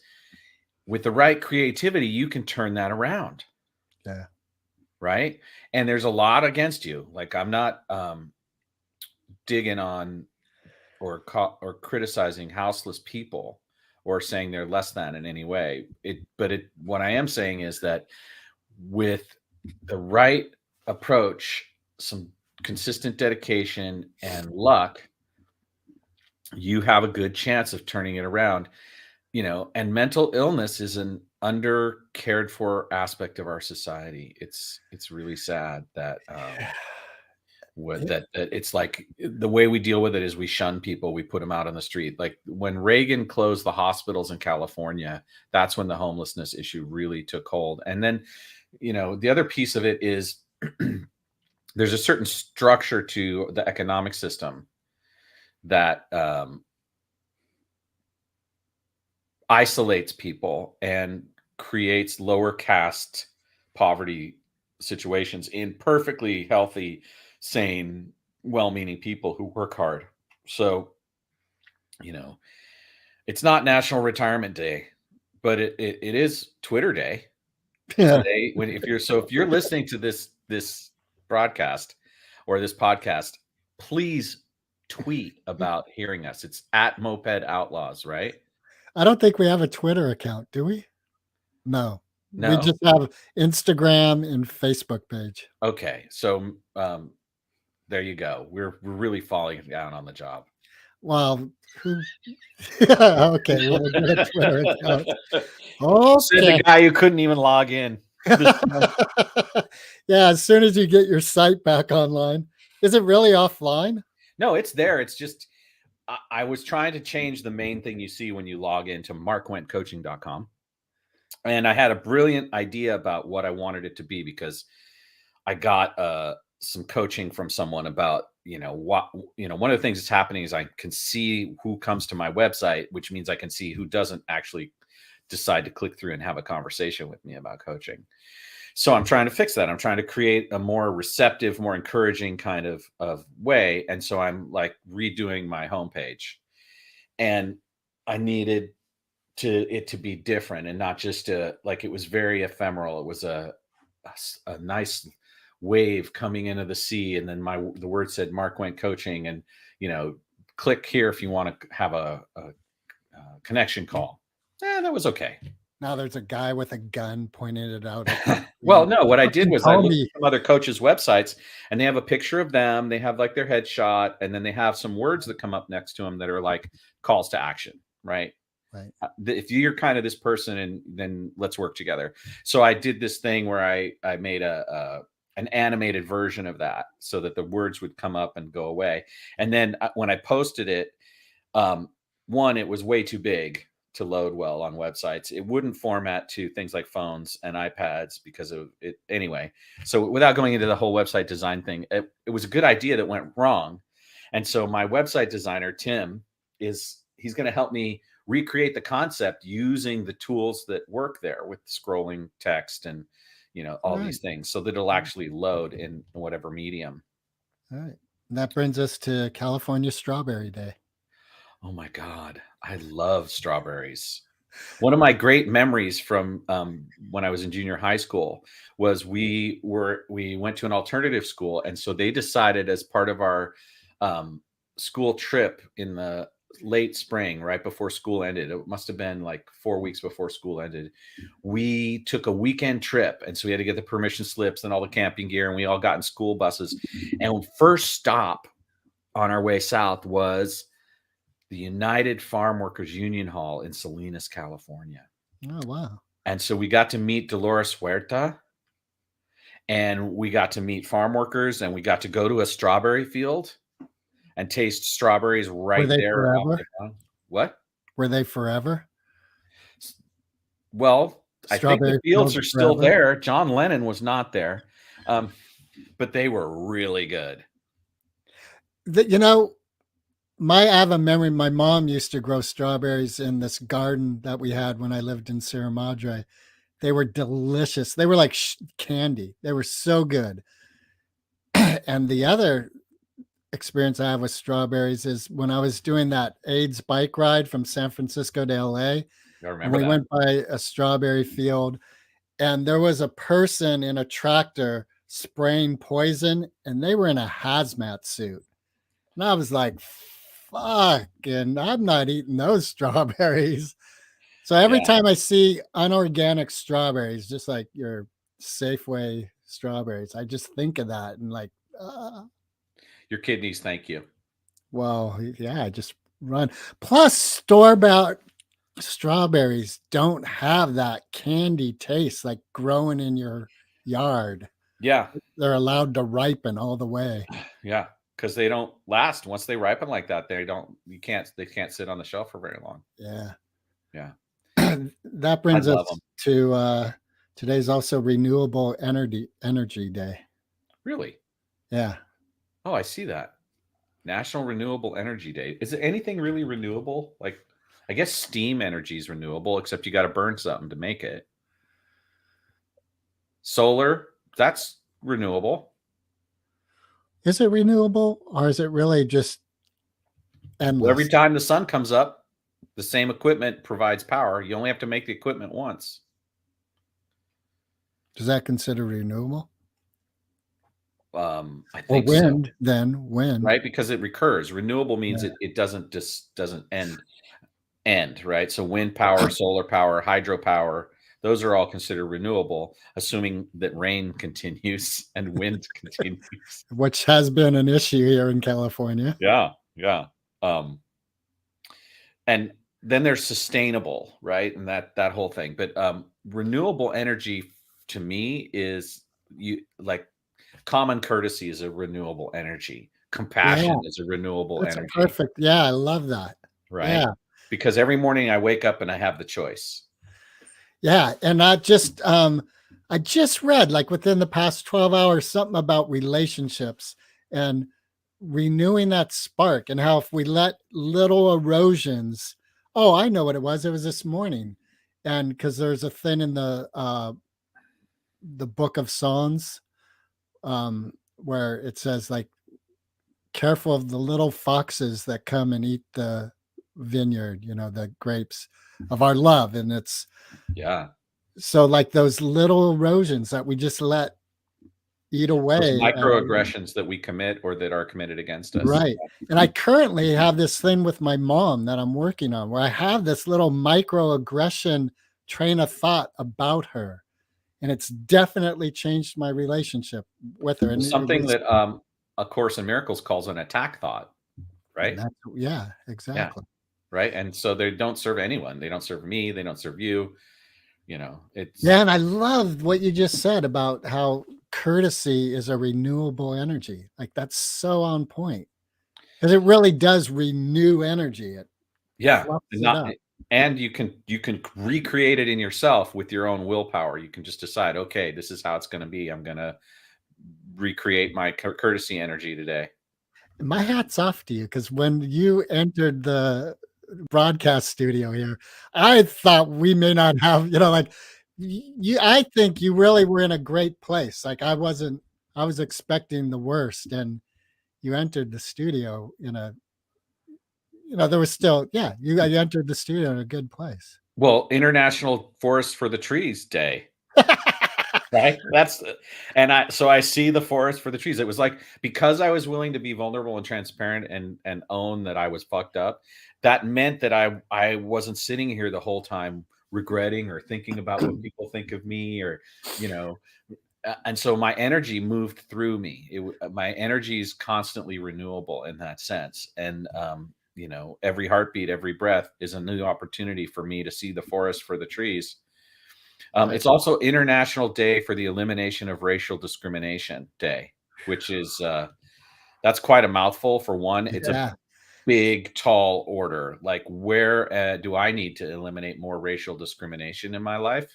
with the right creativity, you can turn that around. Yeah. Right. And there's a lot against you. Like, I'm not digging on or criticizing houseless people or saying they're less than in any way. What I am saying is that with the right approach, some consistent dedication and luck, you have a good chance of turning it around. And mental illness is an under cared for aspect of our society. It's really sad that that it's like the way we deal with it is we shun people, we put them out on the street. Like when Reagan closed the hospitals in California, that's when the homelessness issue really took hold. And then, the other piece of it is there's a certain structure to the economic system that isolates people and creates lower caste poverty situations in perfectly healthy, sane, well-meaning people who work hard. So, it's not National Retirement Day, but it is Twitter Day. Yeah. Today, if you're listening to this broadcast or this podcast, please tweet about hearing us. It's at Moped Outlaws, right? I don't think we have a Twitter account, do we? No. We No? just have Instagram and Facebook page. Okay. So there you go. We're really falling down on the job. Well, okay, we'll get a Twitter account. Said the Okay. guy who couldn't even log in. Yeah, as soon as you get your site back online. Is it really offline? No, it's there. It's just I was trying to change the main thing you see when you log into markwentcoaching.com. And I had a brilliant idea about what I wanted it to be because I got some coaching from someone about, one of the things that's happening is I can see who comes to my website, which means I can see who doesn't actually decide to click through and have a conversation with me about coaching. So I'm trying to fix that. I'm trying to create a more receptive, more encouraging kind of way. And so I'm like redoing my homepage, and I needed it to be different and not just like it was very ephemeral. It was a nice wave coming into the sea, and then the word said Mark Went Coaching, and click here if you want to have a connection call. That was okay. Now there's a guy with a gun pointing it out. Well, no, what I did was I Call looked me. at some other coaches' websites, and they have a picture of them. They have like their headshot, and then they have some words that come up next to them that are like calls to action, right? Right. If you're kind of this person, and then let's work together. So I did this thing where I made an animated version of that so that the words would come up and go away. And then when I posted it, one, it was way too big to load well on websites. It wouldn't format to things like phones and iPads because of it anyway. So without going into the whole website design thing, it was a good idea that went wrong. And so my website designer, Tim, he's going to help me recreate the concept using the tools that work there with scrolling text and, all these things so that it'll actually load in whatever medium. All right. And that brings us to California Strawberry Day. Oh my God. I love strawberries. One of my great memories from when I was in junior high school was we went to an alternative school. And so they decided as part of our school trip in the late spring, right before school ended, it must have been like 4 weeks before school ended, we took a weekend trip. And so we had to get the permission slips and all the camping gear, and we all got in school buses. And first stop on our way south was the United Farm Workers Union Hall in Salinas, California. Oh, wow. And so we got to meet Dolores Huerta, and we got to meet farm workers, and we got to go to a strawberry field and taste strawberries right there. Forever? What? Were they forever? Well, I think the fields are still forever? there. John Lennon was not there, but they were really good. I have a memory. My mom used to grow strawberries in this garden that we had when I lived in Sierra Madre. They were delicious. They were like candy. They were so good. And the other experience I have with strawberries is when I was doing that AIDS bike ride from San Francisco to LA. I remember we that. went by a strawberry field, and there was a person in a tractor spraying poison, and they were in a hazmat suit. And I was like, fuck, and I'm not eating those strawberries. So every time I see unorganic strawberries, just like your Safeway strawberries, I just think of that and like, your kidneys thank you. Well, yeah, I just run. Plus, store-bought strawberries don't have that candy taste like growing in your yard. Yeah. They're allowed to ripen all the way. Yeah. Because they don't last. Once they ripen like that, they can't sit on the shelf for very long. Yeah. Yeah. That brings us to today's also Renewable Energy Day. Really? Yeah. Oh, I see that. National Renewable Energy Day. Is it anything really renewable? Like, I guess steam energy is renewable, except you got to burn something to make it. Solar, that's renewable. Is it renewable, or is it really just endless? Well, every time the sun comes up, the same equipment provides power. You only have to make the equipment once. Does that consider renewable? I think wind, so. Then wind, right? Because it recurs. Renewable means it doesn't end, right? So wind power, solar power, hydropower, those are all considered renewable, assuming that rain continues and wind continues, which has been an issue here in California. Yeah. And then there's sustainable, right? And that whole thing. But renewable energy to me is you like common courtesy is a renewable energy. Yeah, Compassion is a renewable that's a energy, perfect. Yeah, I love that. right? Yeah. Because every morning I wake up and I have the choice. Yeah, and I just read like within the past 12 hours something about relationships and renewing that spark and how if we let little erosions. Oh, I know what it was. It was this morning. And because there's a thing in the book of Songs where it says like careful of the little foxes that come and eat the vineyard, the grapes of our love. And it's Yeah. so like those little erosions that we just let eat Those away. microaggressions that we commit or that are committed against us. Right. And I currently have this thing with my mom that I'm working on where I have this little microaggression train of thought about her. And it's definitely changed my relationship with her. And it Something was, that A Course in Miracles calls an attack thought, and right? that's, yeah, Yeah. exactly. Right. And so they don't serve anyone. They don't serve me. They don't serve you. It's Yeah. And I love what you just said about how courtesy is a renewable energy. Like that's so on point because it really does renew energy. It yeah. fluffs And it not up. and you can recreate it in yourself with your own willpower. You can just decide, okay, this is how it's going to be. I'm going to recreate my courtesy energy today. My hat's off to you because when you entered the broadcast studio here, I thought we may not have, like you, I think you really were in a great place. Like I was expecting the worst. And you entered the studio in a, there was still, yeah, you entered the studio in a good place. Well, International Forest for the Trees Day. Right. I see the forest for the trees. It was like because I was willing to be vulnerable and transparent and own that I was fucked up. That meant that I wasn't sitting here the whole time regretting or thinking about what people think of me or you know. And so my energy moved through me. My energy is constantly renewable in that sense. And every heartbeat, every breath is a new opportunity for me to see the forest for the trees. It's also International Day for the Elimination of Racial Discrimination Day, which is that's quite a mouthful for one. It's a Yeah. big, tall order. Like, where do I need to eliminate more racial discrimination in my life?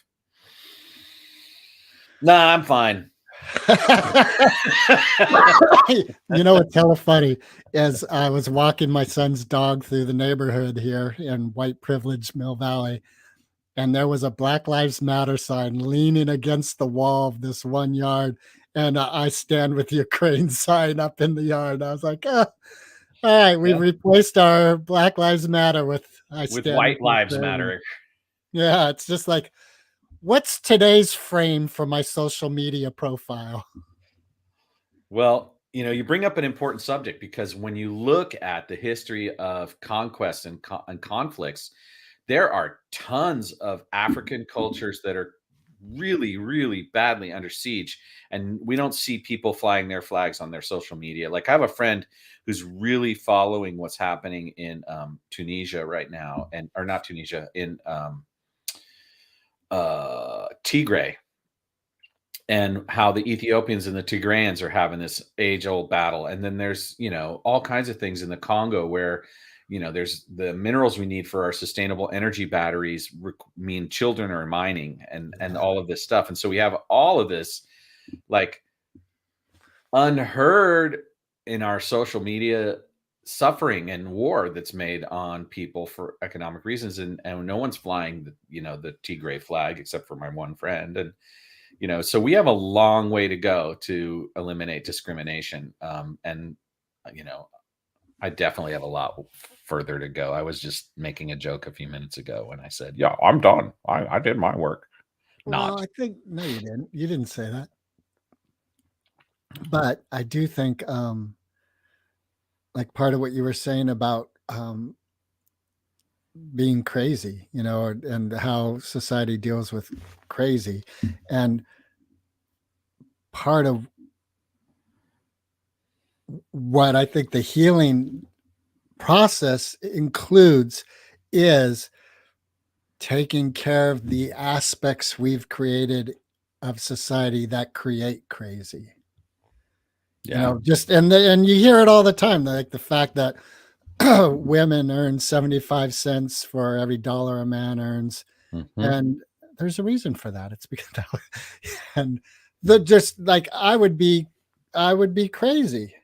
Nah, I'm fine. You know what's hella funny is I was walking my son's dog through the neighborhood here in white privileged Mill Valley, and there was a Black Lives Matter sign leaning against the wall of this one yard, and I stand with Ukraine sign up in the yard. I was like, oh, all right, we've replaced our Black Lives Matter with I with stand White with Lives Ukraine. Matter. Yeah, it's just like, what's today's frame for my social media profile? Well, you bring up an important subject because when you look at the history of conquest and conflicts, there are tons of African cultures that are really, really badly under siege. And we don't see people flying their flags on their social media. Like I have a friend who's really following what's happening in Tunisia right now, or not Tunisia, in Tigray, and how the Ethiopians and the Tigrayans are having this age-old battle. And then there's, all kinds of things in the Congo where, there's the minerals we need for our sustainable energy batteries mean children are mining and all of this stuff. And so we have all of this like unheard in our social media suffering and war that's made on people for economic reasons. And no one's flying the Tigray flag except for my one friend. And so we have a long way to go to eliminate discrimination. I definitely have a lot further to go. I was just making a joke a few minutes ago when I said, yeah, I'm done. I did my work. Well, I think no, you didn't. You didn't say that. But I do think like part of what you were saying about being crazy, and how society deals with crazy. And part of what I think the healing process includes is taking care of the aspects we've created of society that create crazy. Yeah. You know, just and you hear it all the time, like the fact that women earn 75 cents for every dollar a man earns. Mhm. And there's a reason for that. It's because and the just like I would be crazy.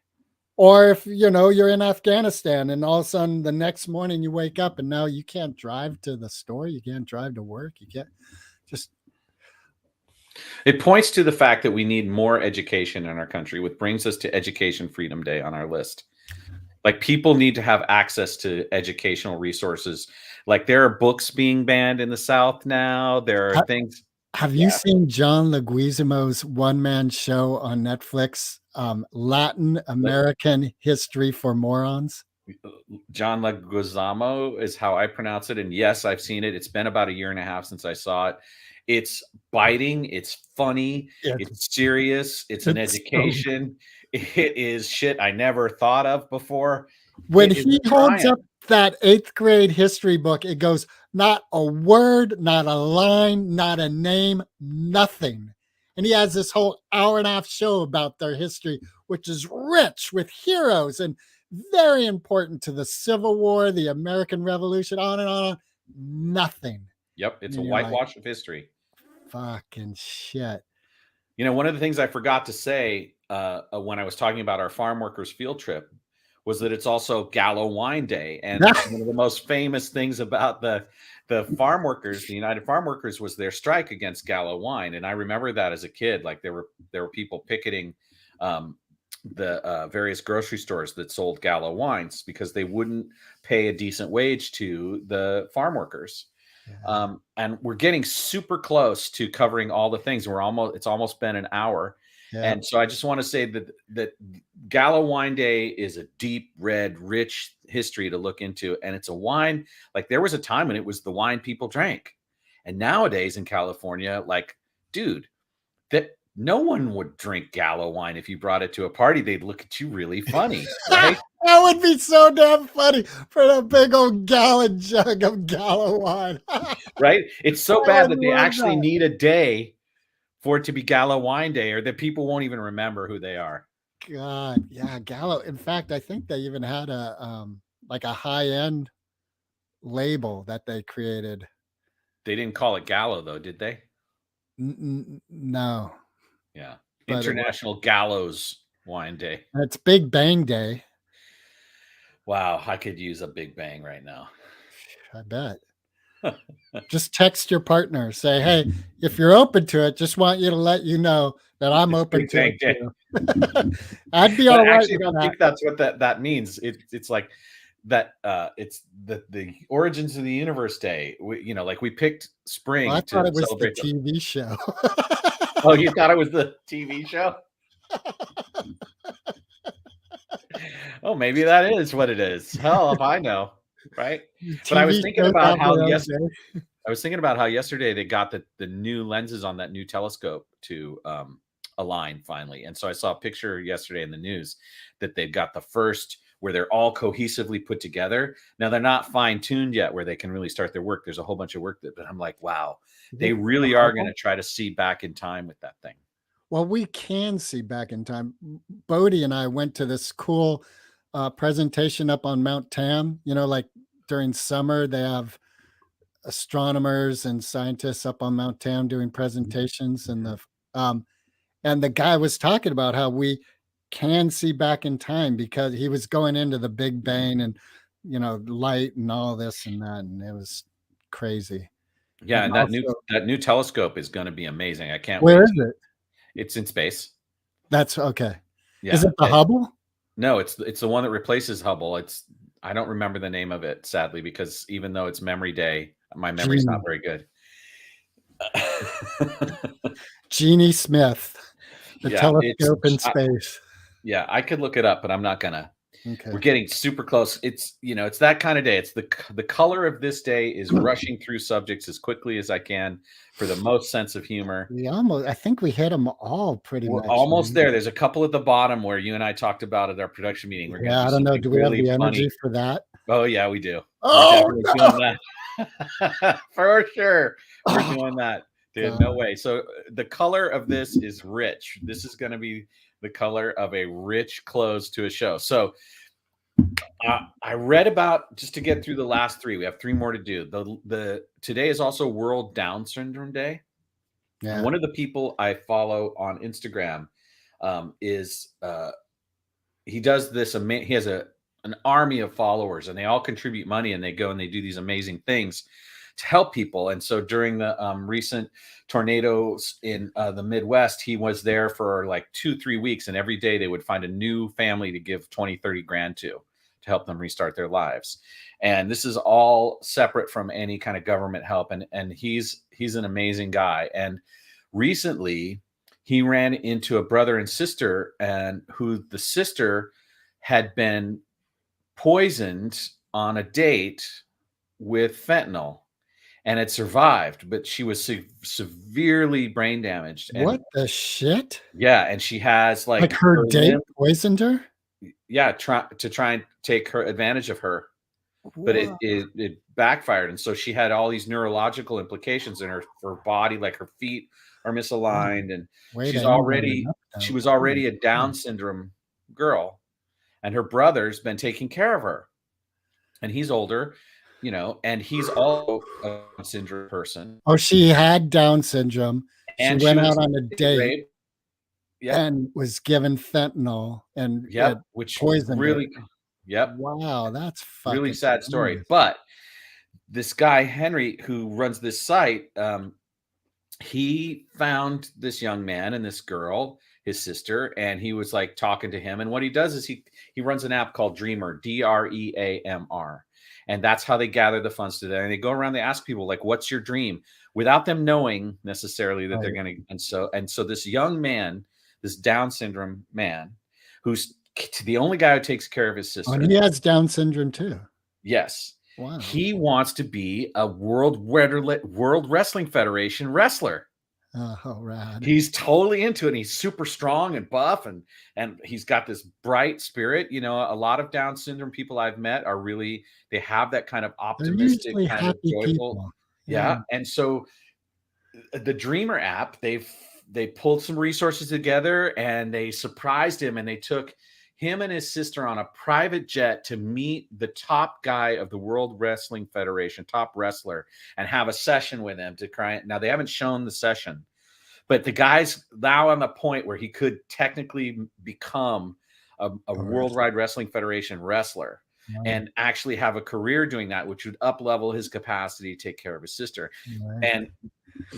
Or if you're in Afghanistan and all of a sudden the next morning you wake up and now you can't drive to the store, you can't drive to work, you can't just It points to the fact that we need more education in our country, which brings us to Education Freedom Day on our list. Like, people need to have access to educational resources. Like, there are books being banned in the South now. There are things. Have you seen John Leguizamo's one-man show on Netflix, Latin American History for Morons? John Leguizamo is how I pronounce it. And yes, I've seen it. It's been about a year and a half since I saw it. It's biting. It's funny. It's serious. It's an education. It is shit I never thought of before. When he holds up that 8th grade history book, it goes, not a word, not a line, not a name, nothing. And he has this whole hour and a half show about their history, which is rich with heroes and very important to the Civil War, the American Revolution, on and on. Nothing. Yep. It's a whitewash of history. Fucking shit. One of the things I forgot to say when I was talking about our farm workers field trip was that it's also Gallo Wine Day. And one of the most famous things about the farm workers, the United Farm Workers, was their strike against Gallo wine. And I remember that as a kid. Like, there were people picketing the various grocery stores that sold Gallo wines because they wouldn't pay a decent wage to the farm workers. Yeah. And we're getting super close to covering all the things. It's almost been an hour. Yeah. And so I just want to say that Gallo Wine Day is a deep, red, rich history to look into. And it's a wine, like, there was a time when it was the wine people drank. And nowadays in California, like, dude, that no one would drink Gallo wine. If you brought it to a party, they'd look at you really funny, right? That would be so damn funny for a big old gallon jug of Gallo wine. Right? It's so bad that they actually need a day for it to be Gallo Wine Day, or that people won't even remember who they are. God, yeah, Gallo. In fact, I think they even had a like a high-end label that they created. They didn't call it Gallo, though, did they? No. Yeah. International Gallows Wine Day. It's Big Bang Day. Wow, I could use a big bang right now. I bet. Just text your partner. Say, hey, if you're open to it, just want you to let you know that I'm open to it too. I'd be all right. Actually, I don't think that's what that means. It's like that. It's the Origins of the Universe Day. We picked spring. Well, I thought it was the TV show. Oh, you thought it was the TV show? Oh, maybe that is what it is. Hell if I know, right? But I was thinking about how yesterday they got the new lenses on that new telescope to align finally. And so I saw a picture yesterday in the news that they've got the first where they're all cohesively put together. Now, they're not fine-tuned yet where they can really start their work. There's a whole bunch of work but I'm like, wow, they really are going to try to see back in time with that thing. Well, we can see back in time. Bodie and I went to this cool presentation up on Mount Tam. Like during summer, they have astronomers and scientists up on Mount Tam doing presentations, and the guy was talking about how we can see back in time because he was going into the Big Bang and light and all this and that, and it was crazy. Yeah, and that new telescope is going to be amazing. I can't wait. Where is it? It's in space. That's okay. Yeah. Is it the Hubble? No, it's the one that replaces Hubble. I don't remember the name of it, sadly, because even though it's Memory Day, my memory's not very good. Jeannie Smith, the telescope in space. Yeah, I could look it up, but I'm not gonna. Okay. We're getting super close. It's it's that kind of day. It's the color of this day is rushing through subjects as quickly as I can for the most sense of humor. I think we hit them all pretty much. We're almost there. There's a couple at the bottom where you and I talked about at our production meeting. We're I don't know. Do we have the energy for that? Oh yeah, we do. Oh, we're doing that. For sure. We're doing that. Dude, no way. So the color of this is rich. This is going to be the color of a rich close to a show. So I read about, just to get through the last three, we have three more to do. The today is also World Down Syndrome Day. Yeah. And one of the people I follow on Instagram is he does this. He has an army of followers, and they all contribute money, and they go and they do these amazing things to help people. And so during the recent tornadoes in the Midwest, he was there for like 2-3 weeks, and every day they would find a new family to give 20-30 grand to help them restart their lives. And this is all separate from any kind of government help. And he's an amazing guy. And recently he ran into a brother and sister, and who the sister had been poisoned on a date with fentanyl and had survived, but she was severely brain damaged. And what the shit? Yeah. And she has like her date poisoned her. Yeah. Try and take her advantage of her. But it backfired. And so she had all these neurological implications in her body, like her feet are misaligned. And she was already a Down syndrome girl. And her brother's been taking care of her. And he's older, and he's also a Down syndrome person. Oh, she had Down syndrome. And she went out on a date Yep. and was given fentanyl and which poisoned really her. Yep. Wow, that's fucking really sad story. But this guy, Henry, who runs this site, he found this young man and this girl, his sister, and he was like talking to him. And what he does is he runs an app called Dreamer, DREAMR. And that's how they gather the funds to that. And they go around, they ask people like, what's your dream? Without them knowing necessarily that they're going to. And so this young man, this Down syndrome man, who's the only guy who takes care of his sister. And he has Down syndrome too. Yes. Wow. He wants to be a World Wrestling Federation wrestler. Oh, rad. He's totally into it. And he's super strong and buff, and he's got this bright spirit. A lot of Down syndrome people I've met are really, they have that kind of optimistic, kind of joyful. People. Yeah. And so the Dreamer app, they pulled some resources together, and they surprised him, and they took him and his sister on a private jet to meet the top guy of the World Wrestling Federation, top wrestler, and have a session with him to try. Now, they haven't shown the session, but the guy's now on the point where he could technically become a Worldwide Wrestling Federation wrestler and actually have a career doing that, which would up-level his capacity to take care of his sister. And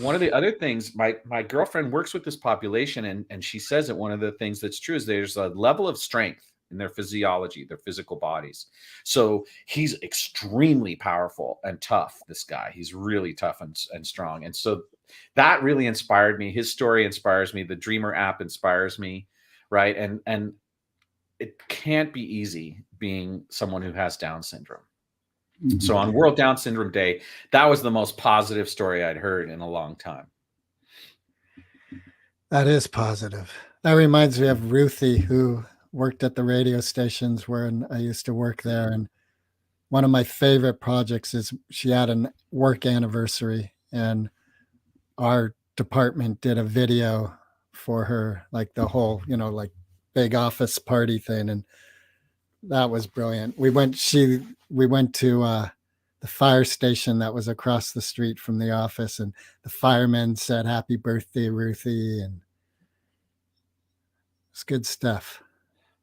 one of the other things, my girlfriend works with this population, and she says that one of the things that's true is there's a level of strength in their physiology, their physical bodies. So he's extremely powerful and tough, this guy. He's really tough and strong. And so that really inspired me. His story inspires me. The Dreamer app inspires me, right? And it can't be easy being someone who has Down syndrome. So on World Down Syndrome Day, that was the most positive story I'd heard in a long time. That is positive. That reminds me of Ruthie, who worked at the radio stations where I used to work there. And one of my favorite projects is she had a work anniversary, and our department did a video for her, like the whole, like big office party thing. And that was brilliant. We went to the fire station that was across the street from the office, and the firemen said, "Happy birthday, Ruthie." And it's good stuff.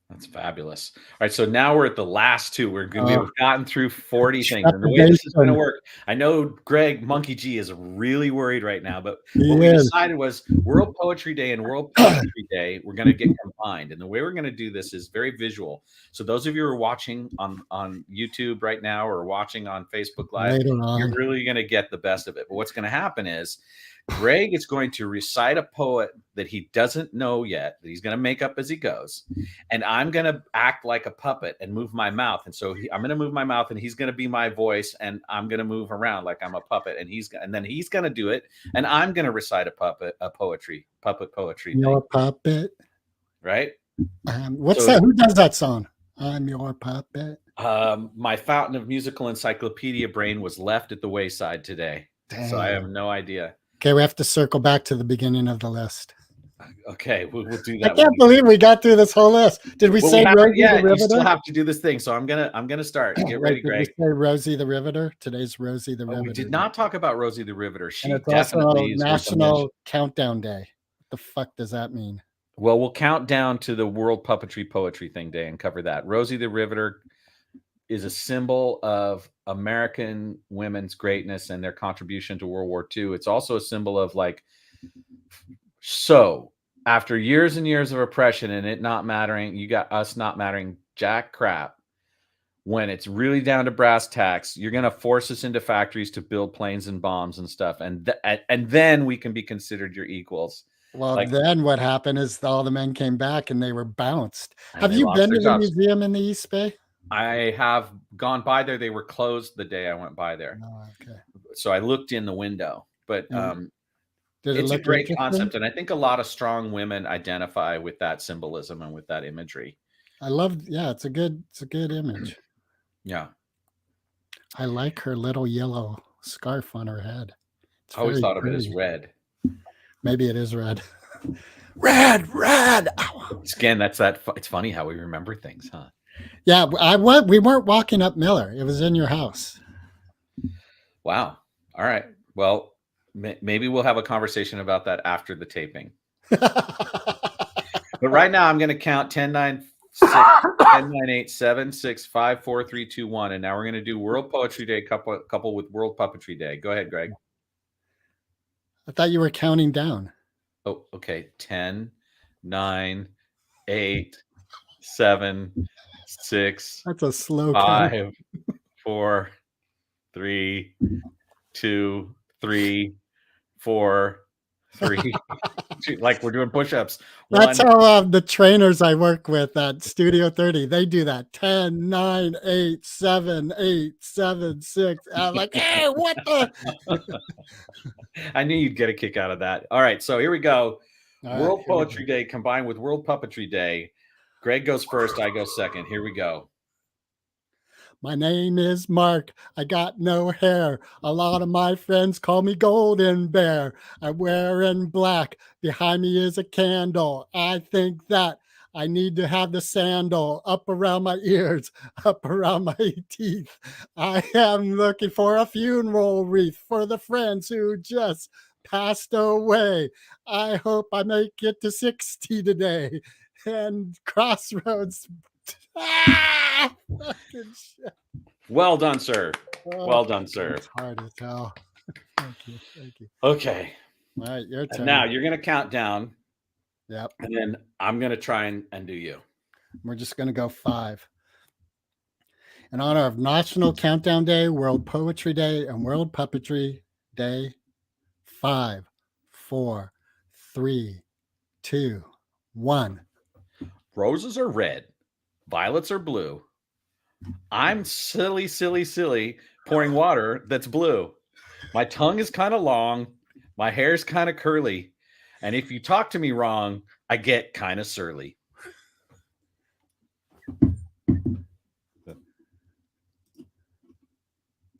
That's fabulous. All right, so now we're at the last two. We've gotten through 40 things. And the way this is going to work, I know Greg Monkey G is really worried right now, but what we decided was World Poetry Day and World Poetry Day, we're going to get combined. And the way we're going to do this is very visual. So those of you who are watching on YouTube right now or watching on Facebook Live, you're really going to get the best of it. But what's going to happen is Greg is going to recite a poet that he doesn't know yet, that he's going to make up as he goes. And I'm going to act like a puppet and move my mouth. And so I'm going to move my mouth, and he's going to be my voice, and I'm going to move around like I'm a puppet. And then he's going to do it. And I'm going to recite puppet poetry. Your puppet. Right? What's that? Who does that song? I'm your puppet. My fountain of musical encyclopedia brain was left at the wayside today. Dang. So I have no idea. Okay, we have to circle back to the beginning of the list. Okay, we'll do I that. can't believe we got through this whole list. Did we say Rosie the Yeah, you Riveter? still have to do this thing. So I'm gonna start. Get ready, Wait, did we Greg. say Rosie the Riveter? Today's Rosie the Riveter. We did not talk about Rosie the Riveter. She And it's definitely also is worth a mention. National Countdown Day. What the fuck does that mean? Well, we'll count down to the World Puppetry Poetry Thing Day and cover that. Rosie the Riveter is a symbol of American women's greatness and their contribution to World War II. It's also a symbol of like, so after years and years of oppression and it not mattering, you got us not mattering jack crap. When it's really down to brass tacks, you're going to force us into factories to build planes and bombs and stuff. And then we can be considered your equals. Well, Like- then what happened is all the men came back and they were bounced. And Have they you lost been their to the jobs. museum in the East Bay? I have gone by there. They were closed the day I went by there. Oh, okay. So I looked in the window, but Did it it's a look great interesting? concept. And I think a lot of strong women identify with that symbolism and with that imagery. I love, yeah, it's a good image. Yeah. I like her little yellow scarf on her head. It's I always very thought of it as pretty. red. Maybe it is red. red. Ow. Again, it's funny how we remember things, huh? Yeah, we weren't walking up Miller. It was in your house. Wow. All right. Well, maybe we'll have a conversation about that after the taping. But right now, I'm going to count 10, 9, 6, 10, 9, 8, 7, 6, 5, 4, 3, 2, 1. And now we're going to do World Poetry Day couple with World Puppetry Day. Go ahead, Greg. I thought you were counting down. Oh, okay. 10, 9, 8, 7, 6, That's a slow count. 5, 4, 3, 2, 3, 4, 3. Like we're doing push-ups. That's how the trainers I work with at Studio 30, they do that. 10, 9, 8, 7, 8, 7, 6. I'm like, hey, what the? I knew you'd get a kick out of that. All right, so here we go. All World right, here we Poetry Day combined with World Puppetry Day. Greg goes first, I go second. Here we go. My name is Mark. I got no hair. A lot of my friends call me Golden Bear. I'm wearing black. Behind me is a candle. I think that I need to have the sandal up around my ears, up around my teeth. I am looking for a funeral wreath for the friends who just passed away. I hope I make it to 60 today. And Crossroads. Ah! Fucking shit. Well done, sir. Oh, Well done, sir. It's hard as hell. Thank you. Okay. All right, your turn. And now you're going to count down. Yep. And then I'm going to try and do you. We're just going to go 5. In honor of National Countdown Day, World Poetry Day, and World Puppetry Day, 5, 4, 3, 2, 1. Roses are red. Violets are blue. I'm silly, pouring water that's blue. My tongue is kind of long. My hair's kind of curly. And if you talk to me wrong, I get kind of surly.